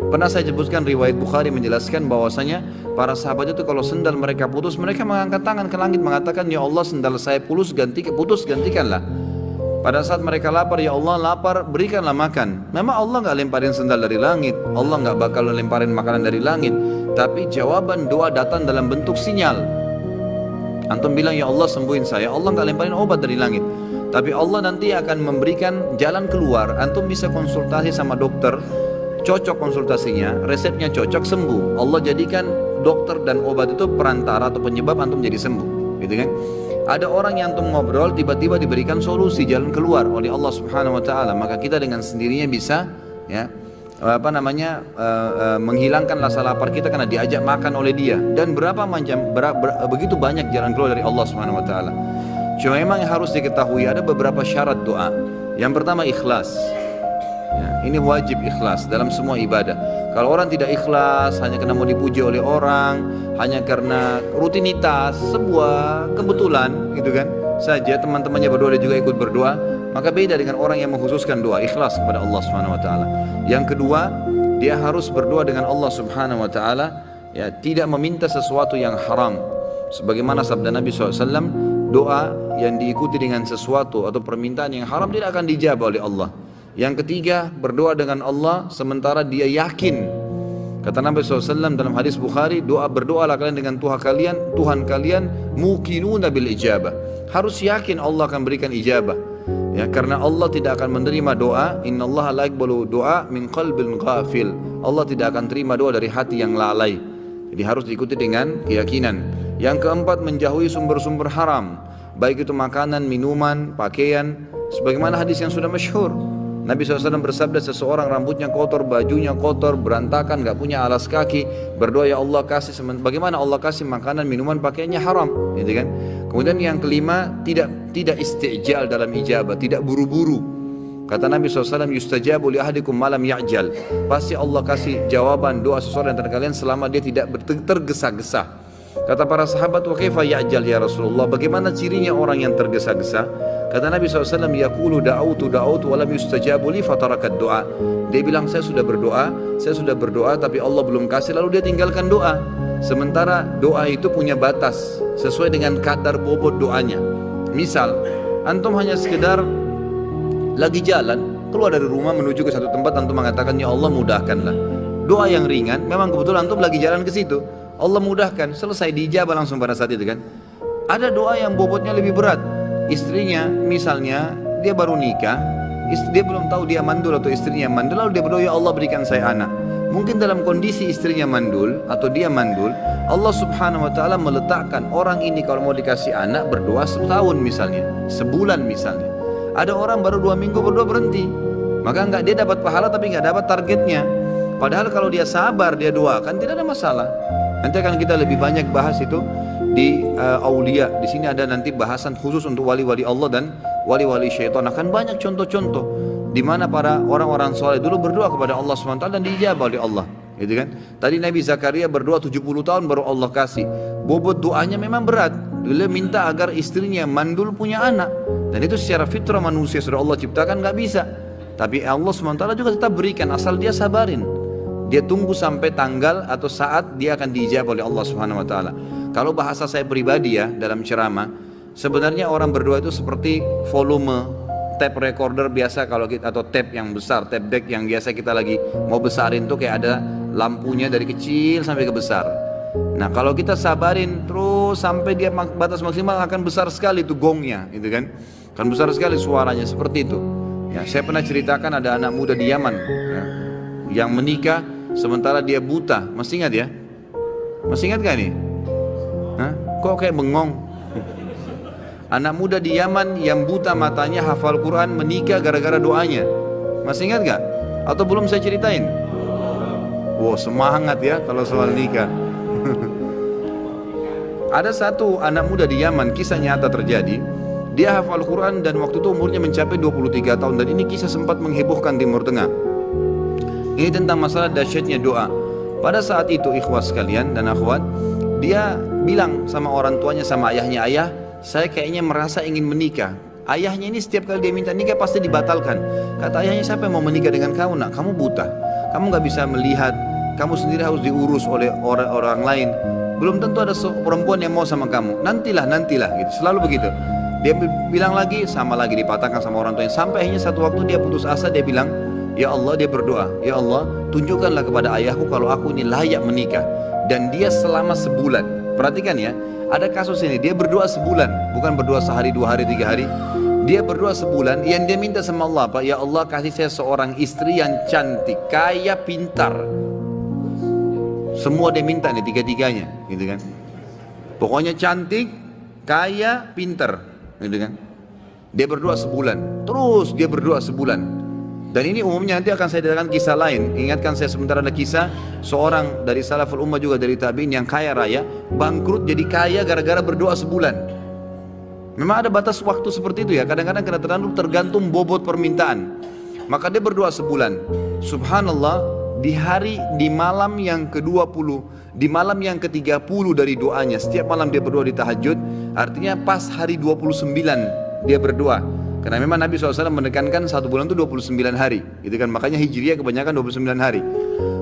Pernah saya sebutkan riwayat Bukhari menjelaskan bahwasanya para sahabat itu kalau sendal mereka putus, mereka mengangkat tangan ke langit mengatakan, "Ya Allah, sendal saya putus, gantikanlah." Pada saat mereka lapar, ya Allah lapar, berikanlah makan. Memang Allah nggak lemparin sendal dari langit, Allah nggak bakal lemparin makanan dari langit. Tapi jawaban doa datang dalam bentuk sinyal. Antum bilang, ya Allah sembuhin saya, Allah nggak lemparin obat dari langit. Tapi Allah nanti akan memberikan jalan keluar. Antum bisa konsultasi sama dokter, cocok konsultasinya, resepnya cocok, sembuh. Allah jadikan dokter dan obat itu perantara atau penyebab antum jadi sembuh, gitu kan? Ada orang yang antum ngobrol, tiba-tiba diberikan solusi, jalan keluar oleh Allah Subhanahu Wa Taala. Maka kita dengan sendirinya bisa, ya, menghilangkan rasa lapar kita karena diajak makan oleh dia. Dan begitu banyak jalan keluar dari Allah Subhanahu Wa Taala. Cuma memang yang harus diketahui ada beberapa syarat doa. Yang pertama ikhlas. Ya, ini wajib ikhlas dalam semua ibadah. Kalau orang tidak ikhlas hanya karena mau dipuji oleh orang, hanya karena rutinitas, sebuah kebetulan gitu kan saja, teman-temannya berdoa dia juga ikut berdoa, maka beda dengan orang yang mengkhususkan doa ikhlas kepada Allah Subhanahu Wa Taala. Yang kedua, dia harus berdoa dengan Allah Subhanahu Wa Taala, ya, tidak meminta sesuatu yang haram. Sebagaimana sabda Nabi SAW, doa yang diikuti dengan sesuatu atau permintaan yang haram tidak akan dijawab oleh Allah. Yang ketiga, berdoa dengan Allah sementara dia yakin. Kata Nabi SAW dalam hadis Bukhari, berdoalah kalian dengan Tuhan kalian muqinuna bil ijabah. Harus yakin Allah akan berikan ijabah. Ya, karena Allah tidak akan menerima doa, innallaha la yaqbalu doa min qalbin ghafil. Allah tidak akan terima doa dari hati yang lalai. Jadi harus diikuti dengan keyakinan. Yang keempat, menjauhi sumber-sumber haram, baik itu makanan, minuman, pakaian. Sebagaimana hadis yang sudah masyhur, Nabi SAW bersabda, seseorang rambutnya kotor, bajunya kotor, berantakan, gak punya alas kaki, berdoa ya Allah kasih, bagaimana Allah kasih makanan, minuman, pakaiannya haram, gitu kan? Kemudian yang kelima, tidak istijal dalam ijabah, tidak buru-buru. Kata Nabi SAW, yustajabu li ahadikum malam ya'jal. Pasti Allah kasih jawaban doa seseorang antara kalian selama dia tidak tergesa-gesa. Kata para sahabat, wa kaifa ya'jal ya Rasulullah, bagaimana cirinya orang yang tergesa-gesa? Kata Nabi SAW, yaqulu da'autu wa lam yustajabu li fatarakat doa. Dia bilang, saya sudah berdoa tapi Allah belum kasih, lalu dia tinggalkan doa. Sementara doa itu punya batas sesuai dengan kadar bobot doanya. Misal, antum hanya sekedar lagi jalan, keluar dari rumah menuju ke satu tempat, antum mengatakan, ya Allah mudahkanlah. Doa yang ringan, memang kebetulan antum lagi jalan ke situ, Allah mudahkan, selesai, diijabah langsung pada saat itu kan. Ada doa yang bobotnya lebih berat. Istrinya misalnya dia baru nikah, dia belum tahu dia mandul atau istrinya mandul, lalu dia berdoa, ya Allah berikan saya anak. Mungkin dalam kondisi istrinya mandul atau dia mandul, Allah Subhanahu Wa Taala meletakkan orang ini kalau mau dikasih anak berdoa setahun misalnya, sebulan misalnya. Ada orang baru 2 minggu berdoa berhenti, maka dia dapat pahala tapi nggak dapat targetnya. Padahal kalau dia sabar, dia doakan, tidak ada masalah. Nanti akan kita lebih banyak bahas itu di aulia. Di sini ada nanti bahasan khusus untuk wali-wali Allah dan wali-wali syaitan. Akan banyak contoh-contoh di mana para orang-orang soleh dulu berdoa kepada Allah SWT dan diijabah oleh Allah, gitu kan? Tadi Nabi Zakaria berdoa 70 tahun baru Allah kasih. Bobot doanya memang berat. Beliau minta agar istrinya mandul punya anak, dan itu secara fitrah manusia sudah Allah ciptakan, nggak bisa. Tapi Allah SWT juga tetap berikan asal dia sabarin. Dia tunggu sampai tanggal atau saat dia akan diijabah oleh Allah Subhanahu Wa Taala. Kalau bahasa saya pribadi ya dalam ceramah, sebenarnya orang berdoa itu seperti volume tape recorder biasa kalau kita, atau tape yang besar, tape deck yang biasa kita lagi mau besarin tuh kayak ada lampunya dari kecil sampai ke besar. Nah kalau kita sabarin terus sampai dia batas maksimal akan besar sekali itu gongnya, gitu kan? Akan besar sekali suaranya seperti itu. Ya, saya pernah ceritakan ada anak muda di Yaman ya, yang menikah sementara dia buta. Masih ingat ya? Masih ingat gak nih? Hah? Kok kayak bengong? Anak muda di Yaman yang buta matanya, hafal Quran, menikah gara-gara doanya. Masih ingat gak? Atau belum saya ceritain? Wow, semangat ya kalau soal nikah. Ada satu anak muda di Yaman, kisah nyata terjadi. Dia hafal Quran dan waktu itu umurnya mencapai 23 tahun. Dan ini kisah sempat menghebohkan Timur Tengah. Ini tentang masalah dahsyatnya doa. Pada saat itu ikhwas sekalian dan akhwat, dia bilang sama orang tuanya, sama ayahnya, ayah, saya kayaknya merasa ingin menikah. Ayahnya ini setiap kali dia minta nikah pasti dibatalkan. Kata ayahnya, siapa yang mau menikah dengan kamu nak? Kamu buta, kamu gak bisa melihat, kamu sendiri harus diurus oleh orang lain. Belum tentu ada perempuan yang mau sama kamu. Nantilah gitu, selalu begitu. Dia bilang lagi, sama lagi dipatahkan sama orang tuanya. Sampai akhirnya satu waktu dia putus asa, dia bilang, ya Allah, dia berdoa, ya Allah tunjukkanlah kepada ayahku kalau aku ini layak menikah. Dan dia selama sebulan Perhatikan ya, ada kasus ini, dia berdoa sebulan, bukan berdoa sehari, 2 hari, 3 hari. Dia berdoa sebulan, yang dia minta sama Allah apa? Ya Allah, kasih saya seorang istri yang cantik, kaya, pintar. Semua dia minta nih, tiga-tiganya, gitu kan. Pokoknya cantik, kaya, pintar, gitu kan. Dia berdoa sebulan, terus dia berdoa sebulan. Dan ini umumnya nanti akan saya datangkan kisah lain. Ingatkan saya sebentar, ada kisah seorang dari salaful ummah juga dari tabi'in yang kaya raya, bangkrut jadi kaya gara-gara berdoa sebulan. Memang ada batas waktu seperti itu ya. Kadang-kadang kena tergantung bobot permintaan. Maka dia berdoa sebulan. Subhanallah, di malam yang ke-20, di malam yang ke-30 dari doanya, setiap malam dia berdoa di tahajud. Artinya pas hari 29 dia berdoa. Karena memang Nabi SAW menekankan 1 bulan itu 29 hari, gitu kan. Makanya Hijriah kebanyakan 29 hari.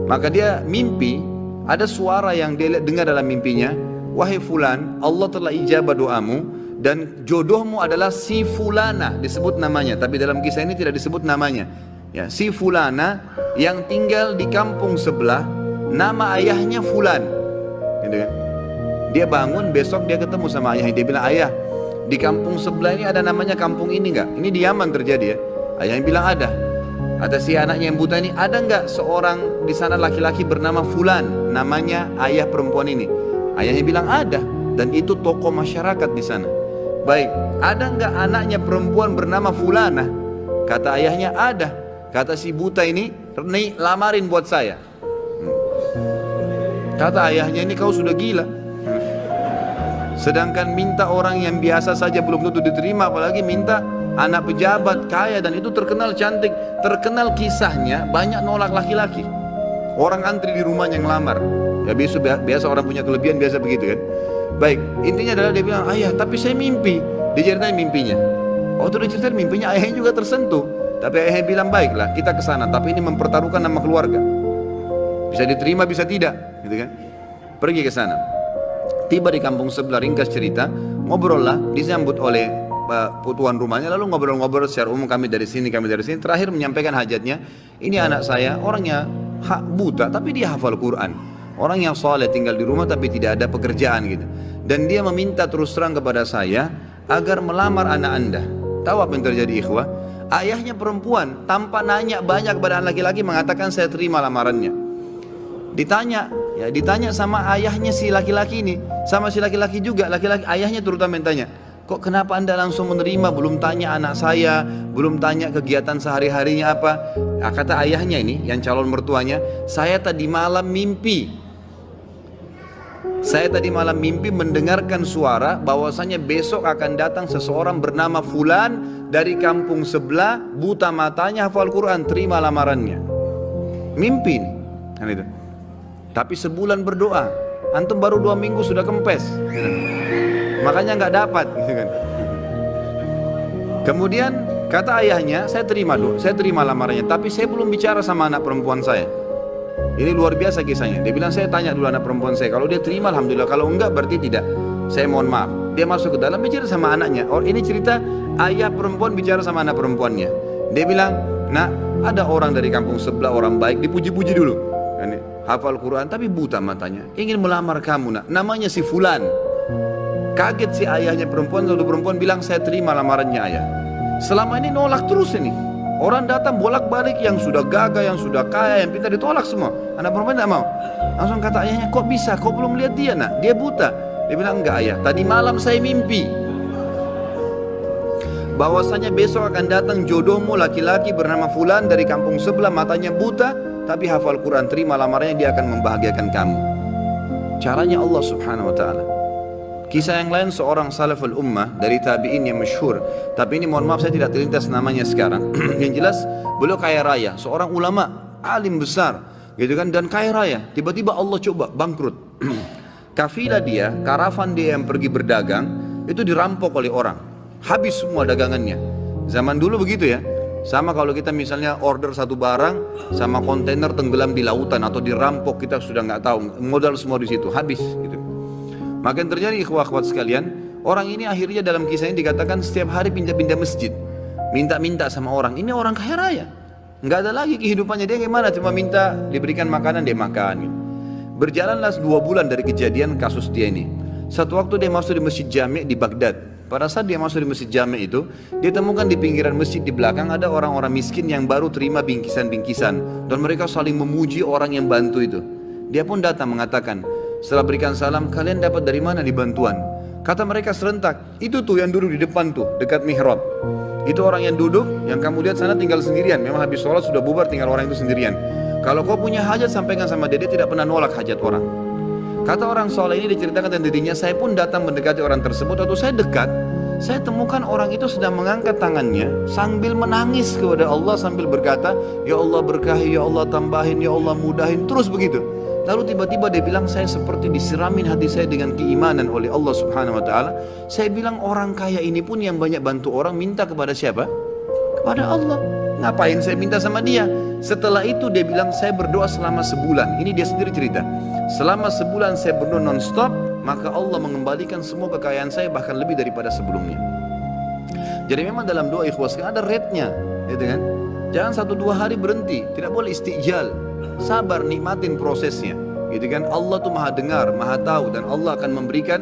Maka dia mimpi, ada suara yang dia dengar dalam mimpinya, wahai fulan, Allah telah ijabah doamu dan jodohmu adalah si fulana, disebut namanya, tapi dalam kisah ini tidak disebut namanya. Ya, si fulana yang tinggal di kampung sebelah, nama ayahnya fulan, gitu kan. Dia bangun, besok dia ketemu sama ayahnya, dia bilang, ayah, di kampung sebelah ini ada namanya kampung ini enggak? Ini di Yaman terjadi ya. Ayahnya bilang ada. Ada si anaknya yang buta ini, ada enggak seorang di sana laki-laki bernama fulan, namanya ayah perempuan ini? Ayahnya bilang ada, dan itu tokoh masyarakat di sana. Baik, ada enggak anaknya perempuan bernama fulana? Kata ayahnya ada. Kata si buta ini, lamarin buat saya. Kata ayahnya, ini kau sudah gila. Sedangkan minta orang yang biasa saja belum tentu diterima, apalagi minta anak pejabat kaya, dan itu terkenal cantik, terkenal kisahnya banyak nolak laki-laki. Orang antri di rumahnya ngelamar. Ya biasa orang punya kelebihan biasa begitu kan. Baik, intinya adalah dia bilang, ayah tapi saya mimpi. Diceritain mimpinya. Waktu diceritain mimpinya, ayahnya juga tersentuh. Tapi ayahnya bilang, baiklah kita ke sana, tapi ini mempertaruhkan nama keluarga. Bisa diterima bisa tidak, gitu kan. Pergi ke sana. Tiba di kampung sebelah, ringkas cerita, ngobrol lah, disambut oleh tuan rumahnya, lalu ngobrol-ngobrol secara umum, kami dari sini, terakhir menyampaikan hajatnya. Ini anak saya, orangnya buta, tapi dia hafal Quran. Orang yang soleh, tinggal di rumah tapi tidak ada pekerjaan gitu. Dan dia meminta terus terang kepada saya, agar melamar anak anda. Tahu apa yang terjadi ikhwah? Ayahnya perempuan, tanpa nanya banyak kepada anak laki-laki, mengatakan saya terima lamarannya. Ditanya sama ayahnya si laki-laki ini, sama si laki-laki juga, ayahnya terutama yang tanya, kok kenapa anda langsung menerima, belum tanya anak saya, belum tanya kegiatan sehari-harinya apa? Nah, kata ayahnya ini, yang calon mertuanya, saya tadi malam mimpi mendengarkan suara bahwasanya besok akan datang seseorang bernama fulan dari kampung sebelah, buta matanya, hafal Quran, terima lamarannya. Mimpi nih, kan itu. Tapi sebulan berdoa, antum baru 2 minggu sudah kempes, gitu. Makanya nggak dapat, gitu kan. Kemudian kata ayahnya, saya terima lamarannya, tapi saya belum bicara sama anak perempuan saya. Ini luar biasa kisahnya. Dia bilang, saya tanya dulu anak perempuan saya, kalau dia terima alhamdulillah, kalau enggak berarti tidak. Saya mohon maaf. Dia masuk ke dalam bicara sama anaknya. Ini cerita ayah perempuan bicara sama anak perempuannya. Dia bilang, nak, ada orang dari kampung sebelah, orang baik, dipuji-puji dulu. Hafal Quran tapi buta matanya, ingin melamar kamu nak, namanya si fulan. Kaget si ayahnya perempuan, lalu perempuan bilang, saya terima lamarannya ayah. Selama ini nolak terus ini. Orang datang bolak-balik, yang sudah gagah, yang sudah kaya, yang pintar, ditolak semua. Anak perempuan tidak mau. Langsung kata ayahnya, kok bisa, kau belum lihat dia nak, dia buta. Dia bilang, enggak ayah, tadi malam saya mimpi bahwasanya besok akan datang jodohmu laki-laki bernama fulan dari kampung sebelah, matanya buta tapi hafal Quran, terima lamarannya, dia akan membahagiakan kamu. Caranya Allah subhanahu wa ta'ala. Kisah yang lain, seorang salaful ummah dari tabi'in yang masyhur, tapi ini mohon maaf saya tidak terlintas namanya sekarang. Yang jelas beliau kaya raya, seorang ulama, alim besar gitu kan, dan kaya raya. Tiba-tiba Allah coba bangkrut. Kafilah dia, karavan dia yang pergi berdagang itu dirampok oleh orang, habis semua dagangannya. Zaman dulu begitu ya. Sama kalau kita misalnya order satu barang sama kontainer tenggelam di lautan atau dirampok, kita sudah nggak tahu, modal semua di situ, habis gitu. Maka yang terjadi ikhwah-ikhwat sekalian, orang ini akhirnya dalam kisah ini dikatakan setiap hari pindah-pindah masjid, minta-minta sama orang. Ini orang kaya raya, nggak ada lagi kehidupannya, dia gimana, cuma minta diberikan makanan dia makan gitu. Berjalanlah 2 bulan dari kejadian kasus dia ini. Satu waktu dia masuk di Masjid Jami' di Baghdad. Pada saat dia masuk di Masjid Jami' itu, dia temukan di pinggiran masjid di belakang ada orang-orang miskin yang baru terima bingkisan-bingkisan. Dan mereka saling memuji orang yang bantu itu. Dia pun datang mengatakan, setelah berikan salam, kalian dapat dari mana di bantuan? Kata mereka serentak, itu tuh yang duduk di depan tuh, dekat mihrab. Itu orang yang duduk, yang kamu lihat sana tinggal sendirian. Memang habis sholat sudah bubar, tinggal orang itu sendirian. Kalau kau punya hajat, sampaikan sama dia tidak pernah nolak hajat orang. Kata orang soleh ini diceritakan dan dirinya, saya pun datang mendekati orang tersebut. Waktu saya dekat, saya temukan orang itu sedang mengangkat tangannya sambil menangis kepada Allah sambil berkata, ya Allah berkahi, ya Allah tambahin, ya Allah mudahin, terus begitu. Lalu tiba-tiba dia bilang, saya seperti disiramin hati saya dengan keimanan oleh Allah Subhanahu Wa Taala. Saya bilang, orang kaya ini pun yang banyak bantu orang minta kepada siapa? Kepada Allah. Ngapain saya minta sama dia? Setelah itu dia bilang, saya berdoa selama sebulan. Ini dia sendiri cerita. Selama sebulan saya berdoa non-stop, maka Allah mengembalikan semua kekayaan saya bahkan lebih daripada sebelumnya. Jadi memang dalam doa ikhwas ada rate-nya, gitu kan? Jangan 1-2 hari berhenti, tidak boleh istijal. Sabar, nikmatin prosesnya, gitu kan? Allah tuh maha dengar, maha tahu, dan Allah akan memberikan.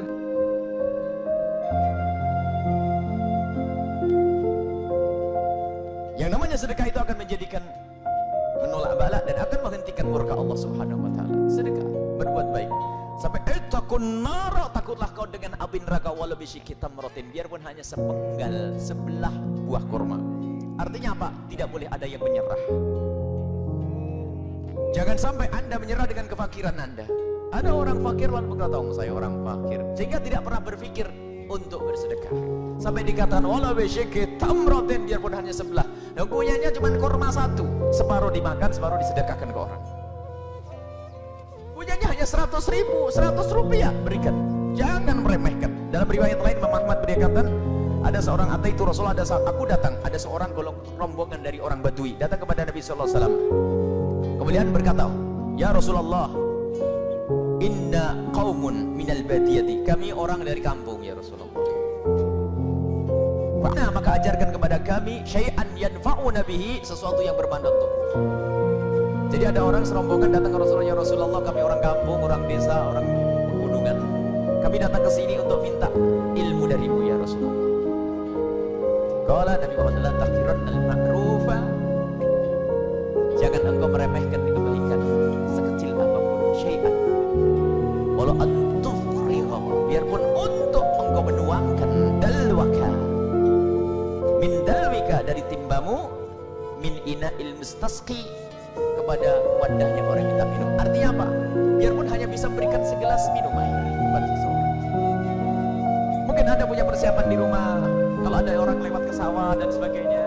Yang namanya sedekah itu akan menjadikan menolak bala dan akan menghentikan murka Allah Subhanahu Wa Taala. Sedekah, berbuat baik. Sampai takun nara, takutlah kau dengan api neraka walau bisyikki tamratin, biarpun hanya sepenggal, sebelah buah kurma. Artinya apa? Tidak boleh ada yang menyerah. Jangan sampai Anda menyerah dengan kefakiran Anda. Ada orang fakir lalu berkata, saya orang fakir, sehingga tidak pernah berpikir untuk bersedekah. Sampai dikatakan walau bisyikki tamratin, biarpun hanya sebelah. Yang punyanya cuma kurma satu, separuh dimakan, separuh disedekahkan ke orang. Punyanya hanya 100 ribu, 100 rupiah berikan. Jangan meremehkan. Dalam riwayat lain Imam Ahmad berkata, ada seorang ataitu Rasulullah, aku datang, ada seorang rombongan dari orang Badui datang kepada Nabi sallallahu alaihi wasallam. Kemudian berkata, ya Rasulullah, inna qaumun minal badiyati, kami orang dari kampung ya Rasulullah. Nah, maka ajarkan kepada kami syai'an yanfa'una bihi, sesuatu yang bermanfaat untuk. Jadi ada orang serombongan datang ke Rasulullah, ya Rasulullah, kami orang kampung, orang desa, orang pegunungan. Kami datang ke sini untuk minta ilmu darimu ya Rasulullah. Qala Nabi Muhammad la tahqirannal ma'rufa, jangan engkau meremehkan kebaikan sekecil apapun, syai'an walau antufriha, biarpun untuk engkau menuangkan dalwaka min dalwika, dari timbamu, min ina'il mustasqi, kepada wadahnya orang minta minum. Artinya apa? Biarpun hanya bisa memberikan segelas minum air buat seseorang. Mungkin Anda punya persiapan di rumah, kalau ada orang lewat ke sawah dan sebagainya,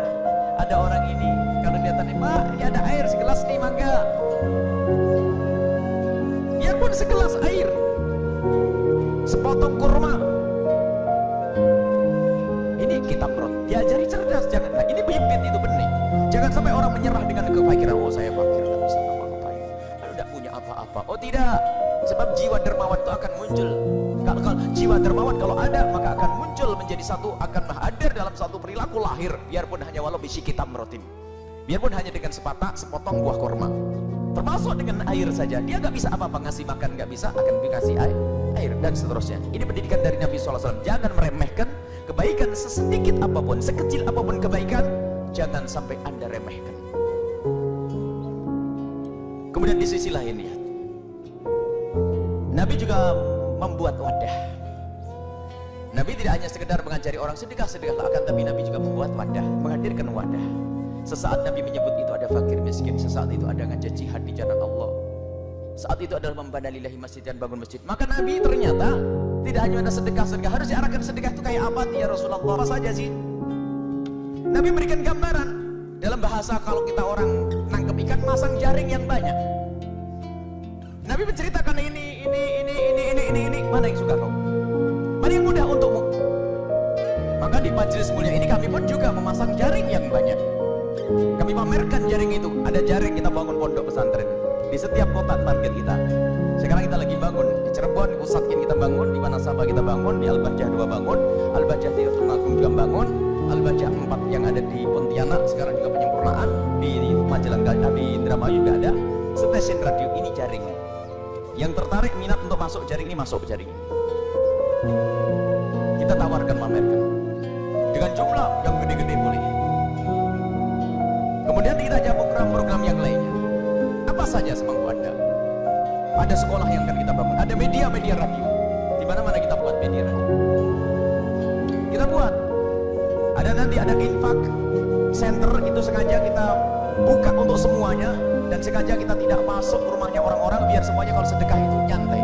ada orang ini kalau dia tanya, Pak, ini ada air segelas nih, mangga. Biarpun segelas air, sepotong kurma, ini kitab roh, diajari cerdas. Jangan, nah ini bibit itu benih. Jangan sampai orang menyerah dengan kefakiran. Oh saya fakir, tidak bisa ngapa-ngapain, tidak punya apa-apa. Oh tidak, sebab jiwa dermawan itu akan muncul. Kalau jiwa dermawan kalau ada, maka akan muncul menjadi satu, akan hadir dalam satu perilaku lahir, biarpun hanya walau bisyikki tamratin, biarpun hanya dengan sepotong buah kurma, termasuk dengan air saja. Dia nggak bisa apa-apa, ngasih makan nggak bisa, akan dikasih air dan seterusnya. Ini pendidikan dari Nabi SAW. Jangan meremehkan kebaikan sesedikit apapun, sekecil apapun kebaikan, jangan sampai Anda remehkan. Kemudian di sisi lain ya, Nabi juga membuat wadah. Nabi tidak hanya sekedar mengajari orang sedekah-sedekahlah, akan tapi Nabi juga membuat wadah, menghadirkan wadah. Sesaat Nabi menyebut itu ada fakir miskin, sesaat itu ada ngajak jihad di jalan Allah, saat itu adalah membana lillahi masjid dan bangun masjid. Maka Nabi ternyata tidak hanya ada sedekah-sedekah, harus diarahkan sedekah itu kayak apa ya Rasulullah? Apa saja sih? Nabi berikan gambaran dalam bahasa kalau kita orang nangkep ikan, masang jaring yang banyak. Nabi menceritakan ini, mana yang suka kau? Mana yang mudah untukmu? Maka di majelis mulia ini kami pun juga memasang jaring yang banyak. Kami pamerkan jaring itu. Ada jaring kita bangun pondok pesantren di setiap kota target kita. Sekarang kita lagi bangun di Cirebon, di Usakin kita bangun, di Wanasaba kita bangun, di Al-Bajah 2 bangun, Al-Bajah 3 Tulungagung juga bangun, Al-Bajah 4 yang ada di Pontianak sekarang juga penyempurnaan, di Majalah Gajah, di Indramayu juga ada. Stasiun radio ini jaring. Yang tertarik minat untuk masuk jaring ini, masuk jaring ini. dengan jumlah yang gede-gede boleh. Kemudian kita ada program-program yang lainnya. Apa saja semampu Anda. Ada sekolah yang akan kita bangun, ada media-media radio. Di mana-mana kita buat media radio. Kita buat. Ada nanti ada infak center, itu sengaja kita buka untuk semuanya, dan sengaja kita tidak masuk rumahnya orang-orang biar semuanya kalau sedekah itu nyantai.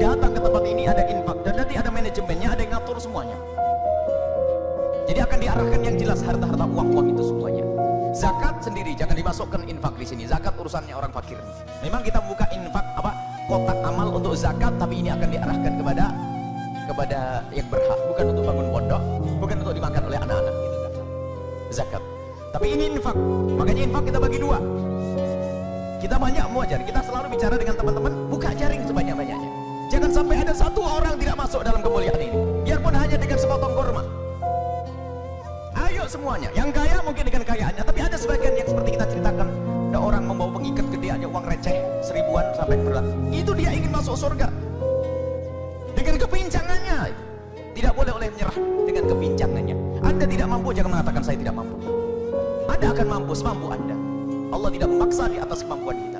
Datang ke tempat ini ada infak, dan nanti ada manajemennya, ada yang ngatur semuanya. Jadi akan diarahkan yang jelas harta-harta uang-uang itu semuanya. Zakat sendiri jangan dimasukkan infak di sini. Zakat urusannya orang fakir. Memang kita buka infak kotak amal untuk zakat, tapi ini akan diarahkan kepada yang berhak, bukan untuk bangun pondok, bukan untuk dimakan oleh anak-anak gitu kan. Zakat. Tapi ini infak. Makanya infak kita bagi dua. Kita banyak muajar, kita selalu bicara dengan teman-teman, buka jaring sebanyak-banyaknya. Jangan sampai ada satu orang tidak masuk dalam kemuliaan ini, biarpun hanya dengan sepotong kurma. Ayo semuanya, yang kaya mungkin dengan kayaannya, tapi ada sebagian yang seperti kita ceritakan, ada orang membawa pengikat gede aja, uang receh seribuan sampai beratus. Itu dia ingin masuk surga dengan kepincangannya. Tidak boleh menyerah dengan kepincangannya. Anda tidak mampu, jangan mengatakan saya tidak mampu. Anda akan mampu semampu Anda. Allah tidak memaksa di atas kemampuan kita.